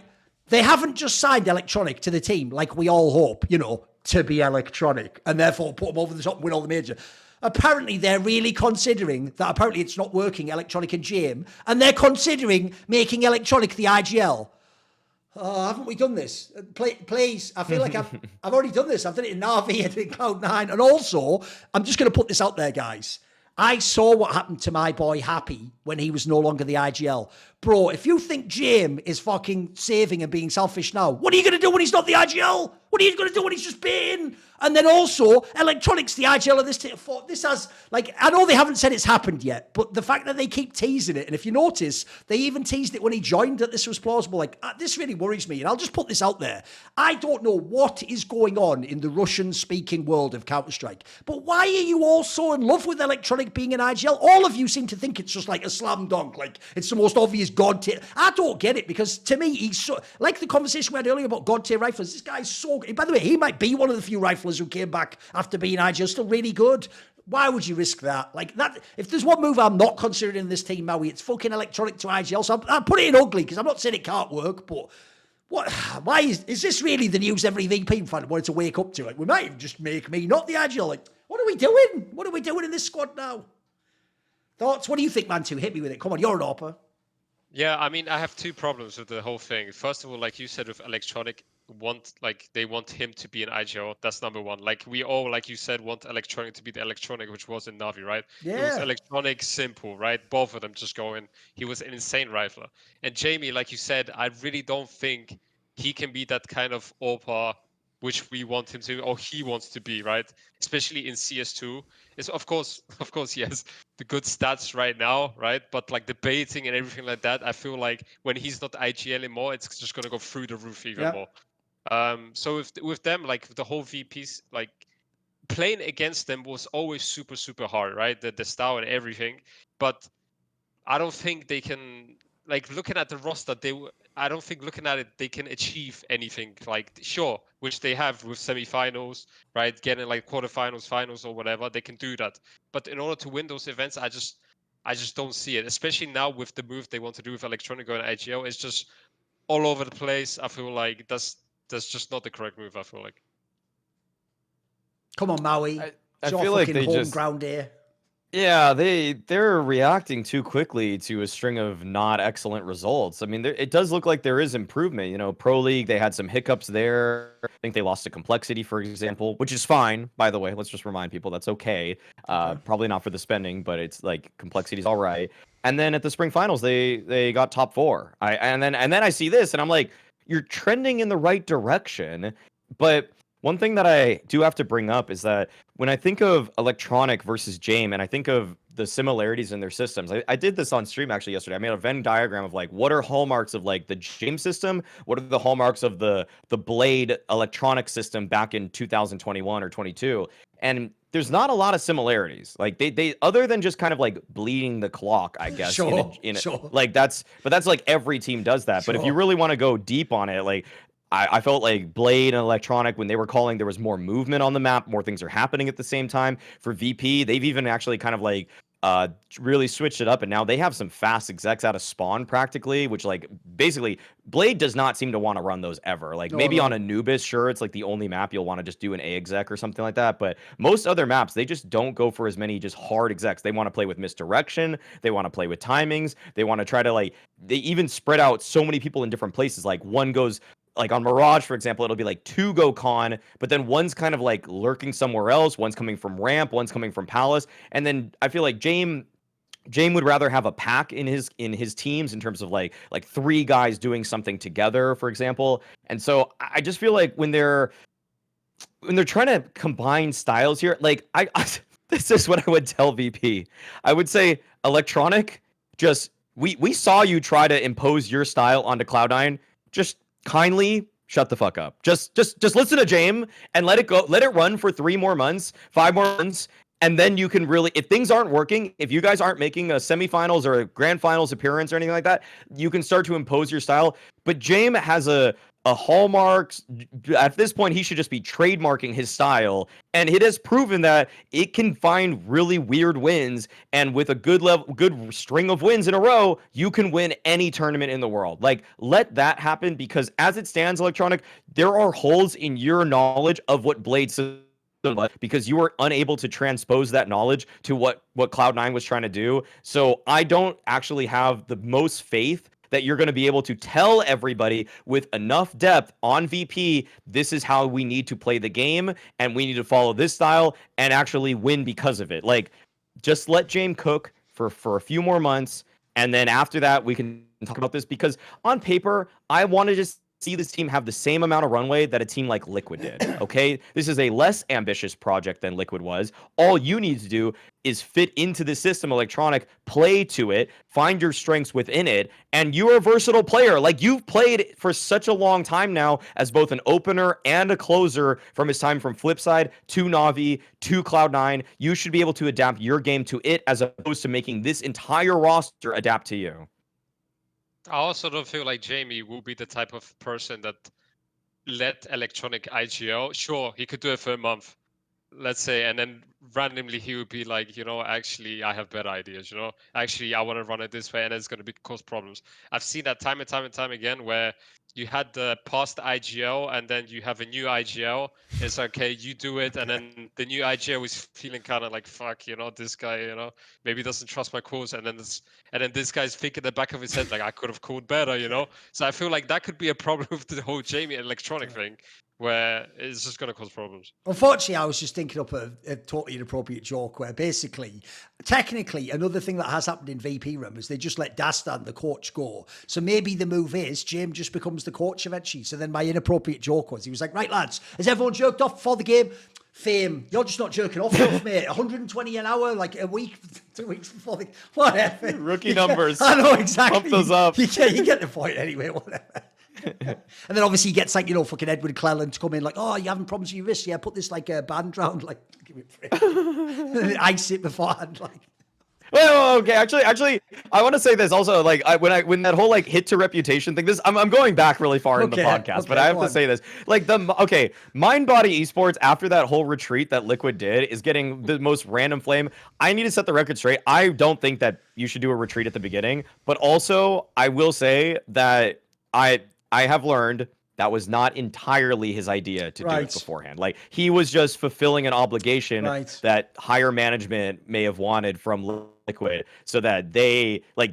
They haven't just signed Electronic to the team like we all hope, you know, to be Electronic and therefore put them over the top and win all the major. Apparently, they're really considering that apparently it's not working, Electronic and GM, and they're considering making Electronic the IGL. Oh, haven't we done this? Please, I feel like I've already done this. I've done it in NAVI, I did it in Cloud9, and also, I'm just going to put this out there, guys. I saw what happened to my boy Happy when he was no longer the IGL. Bro, if you think GM is fucking saving and being selfish now, what are you going to do when he's not the IGL? What are you going to do when he's just baiting? And then also, electronics, the IGL of this has, like, I know they haven't said it's happened yet, but the fact that they keep teasing it, and if you notice, they even teased it when he joined that this was plausible. Like, this really worries me, and I'll just put this out there. I don't know what is going on in the Russian-speaking world of Counter-Strike, but why are you all so in love with electronic being an IGL? All of you seem to think it's just like a slam dunk, like it's the most obvious god tier. I don't get it, because to me, he's so, like the conversation we had earlier about god tier riflers, this guy's so good. By the way, he might be one of the few riflers who came back after being IGL, still really good. Why would you risk that? Like that, if there's one move I'm not considering in this team, Maui, it's fucking electronic to IGL. So I'm put it in ugly, because I'm not saying it can't work, but what? Why is this really the news every VP fan wanted to wake up to? Like, we might just make me not the IGL. Like, what are we doing? What are we doing in this squad now? Thoughts? What do you think, Mantuu? Hit me with it. Come on, you're an AWPer. Yeah, I mean, I have two problems with the whole thing. First of all, like you said, with electronic, they want him to be an IGO. That's number one. Like we all, like you said, want electronic to be the electronic, which was in Navi, right? Yeah. It was electronic, simple, right? Both of them just going. He was an insane rifler. And Jamie, like you said, I really don't think he can be that kind of AWPer which we want him to, or he wants to be, right? Especially in CS2. It's of course, he has the good stats right now, right? But like the baiting and everything like that, I feel like when he's not IGL anymore, it's just gonna go through the roof even more. So with them, like the whole VPs, like playing against them was always super, super hard, right? The style and everything. But I don't think they can, like looking at the roster, I don't think looking at it, they can achieve anything. Like, sure, which they have with semifinals, right? Getting like quarterfinals, finals, or whatever, they can do that. But in order to win those events, I just don't see it. Especially now with the move they want to do with Electronic and IGO, it's just all over the place. I feel like that's just not the correct move. I feel like. Come on, Maui. I feel like they home just ground here. Yeah, they're reacting too quickly to a string of not excellent results. I mean, it does look like there is improvement. You know, Pro League, they had some hiccups there. I think they lost to Complexity, for example, which is fine, by the way. Let's just remind people that's okay. Probably not for the spending, but it's like Complexity's all right. And then at the spring finals, they got top 4. And then I see this, and I'm like, you're trending in the right direction, but one thing that I do have to bring up is that when I think of Electronic versus Jame, and I think of the similarities in their systems, I did this on stream actually yesterday. I made a Venn diagram of like what are hallmarks of like the Jame system, what are the hallmarks of the Blade Electronic system back in 2021 or 22, and there's not a lot of similarities. Like they other than just kind of like bleeding the clock, I guess. Sure. Like that's like every team does that. But if you really want to go deep on it, like I felt like Blade and Electronic, when they were calling, there was more movement on the map, more things are happening at the same time. For VP, they've even actually kind of like really switched it up, and now they have some fast execs out of spawn practically, which like basically Blade does not seem to want to run those ever. Like maybe on Anubis, sure, it's like the only map you'll want to just do an A exec or something like that, but most other maps, they just don't go for as many just hard execs. They want to play with misdirection, they want to play with timings, they want to try to like, they even spread out so many people in different places. Like one goes, like on Mirage, for example, it'll be like 2 go con, but then one's kind of like lurking somewhere else. One's coming from ramp, one's coming from palace. And then I feel like Jame would rather have a pack in his teams in terms of like 3 guys doing something together, for example. And so I just feel like when they're trying to combine styles here, like I this is what I would tell VP. I would say Electronic, just we saw you try to impose your style onto Cloud9. Just kindly shut the fuck up. Just listen to Jame and let it go. Let it run for 3 more months, 5 more months, and then you can really, if things aren't working, if you guys aren't making a semifinals or a grand finals appearance or anything like that, you can start to impose your style. But Jame has a hallmark. At this point, he should just be trademarking his style, and it has proven that it can find really weird wins, and with a good string of wins in a row, you can win any tournament in the world. Like, let that happen, because as it stands, Electronic, there are holes in your knowledge of what Blade because you were unable to transpose that knowledge to what Cloud9 was trying to do. So I don't actually have the most faith that you're going to be able to tell everybody with enough depth on VP, this is how we need to play the game, and we need to follow this style and actually win because of it. Like, just let Jame cook for a few more months, and then after that, we can talk about this, because on paper, I wanted to see this team have the same amount of runway that a team like Liquid did. Okay, this is a less ambitious project than Liquid was. All you need to do is fit into the system, Electronic, play to it, find your strengths within it, and you're a versatile player. Like, you've played for such a long time now as both an opener and a closer from his time from Flipside to Navi to Cloud9. You should be able to adapt your game to it as opposed to making this entire roster adapt to you. I also don't feel like Jamie will be the type of person that let Electronic IGL. Sure, he could do it for a month, let's say, and then randomly he would be like, you know, actually I have better ideas, you know, actually I want to run it this way, and it's going to cause problems. I've seen that time and time and time again, where you had the past IGL and then you have a new IGL. It's okay, you do it, and then the new IGL is feeling kind of like, fuck, you know, this guy, you know, maybe doesn't trust my calls, and then this guy's thinking in the back of his head like, I could have called better, you know. So I feel like that could be a problem with the whole Jamie Electronic thing, where it's just going to cause problems. Unfortunately, I was just thinking up a totally inappropriate joke where basically, technically, another thing that has happened in VP room is they just let Dastan, the coach, go. So maybe the move is James just becomes the coach eventually. So then my inappropriate joke was, he was like, right, lads, has everyone jerked off before the game? Fame, you're just not jerking off enough, mate. 120 an hour, like a week, 2 weeks before the... Whatever. Rookie numbers. I know, exactly. Pump those up. You get the point anyway, whatever. And then obviously he gets like, you know, fucking Edward Cleland to come in like, oh, you having problems with your wrist? Yeah, put this like a band round, like, give it free. And then ice it beforehand, like. Well, okay. Actually, I want to say this also. Like, when that whole like hit to reputation thing. I'm going back really far in the podcast, but I have to say this. Like Mindbody Esports, after that whole retreat that Liquid did, is getting the most random flame. I need to set the record straight. I don't think that you should do a retreat at the beginning, but also I will say that I have learned that was not entirely his idea to do it beforehand. Like, he was just fulfilling an obligation that higher management may have wanted from Liquid, so that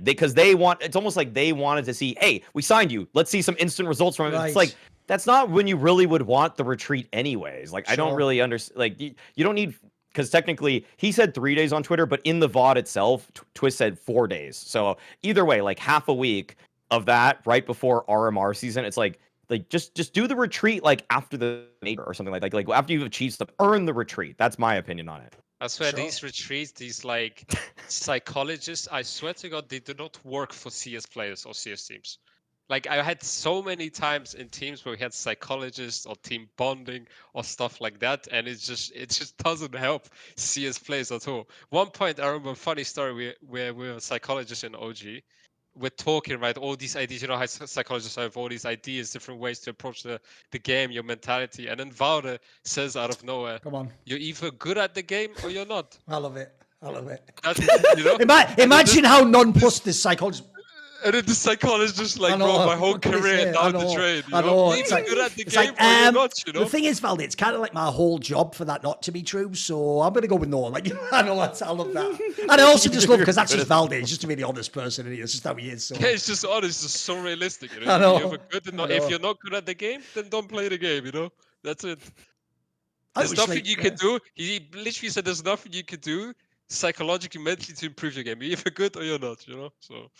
because they want, it's almost like they wanted to see, hey, we signed you, let's see some instant results from it. It's like, that's not when you really would want the retreat anyways. Like, I don't really understand, like, you don't need, because technically he said 3 days on Twitter, but in the VOD itself, Twist said 4 days. So either way, like half a week of that right before RMR season, it's like just do the retreat like after the major or something like after you've achieved stuff, earn the retreat. That's my opinion on it. I swear these retreats, these like psychologists, I swear to God, they do not work for CS players or CS teams. Like, I had so many times in teams where we had psychologists or team bonding or stuff like that, and it just doesn't help CS players at all. One point, I remember a funny story where we were psychologists in OG. We're talking, right, all these ideas, you know how psychologists have all these ideas, different ways to approach the game, your mentality. And then Valde says out of nowhere, come on, you're either good at the game or you're not. I love it. That's, you know? Imagine how nonplussed this psychologist... And then the psychologist like, bro, my whole career down the drain. You know? You're either good at the game or you're not, you know? The thing is, Valde, it's kind of like my whole job for that not to be true, so I'm going to go with no. Like, I love that. And I also just love, because that's just Valde. He's just a really honest person, and it's just how he is. So. Yeah, it's just honest. It's so realistic. You know? I know. If you're not good at the game, then don't play the game, you know? That's it. There's nothing you can do. He literally said there's nothing you can do psychologically, mentally to improve your game. You're either good or you're not, you know? So...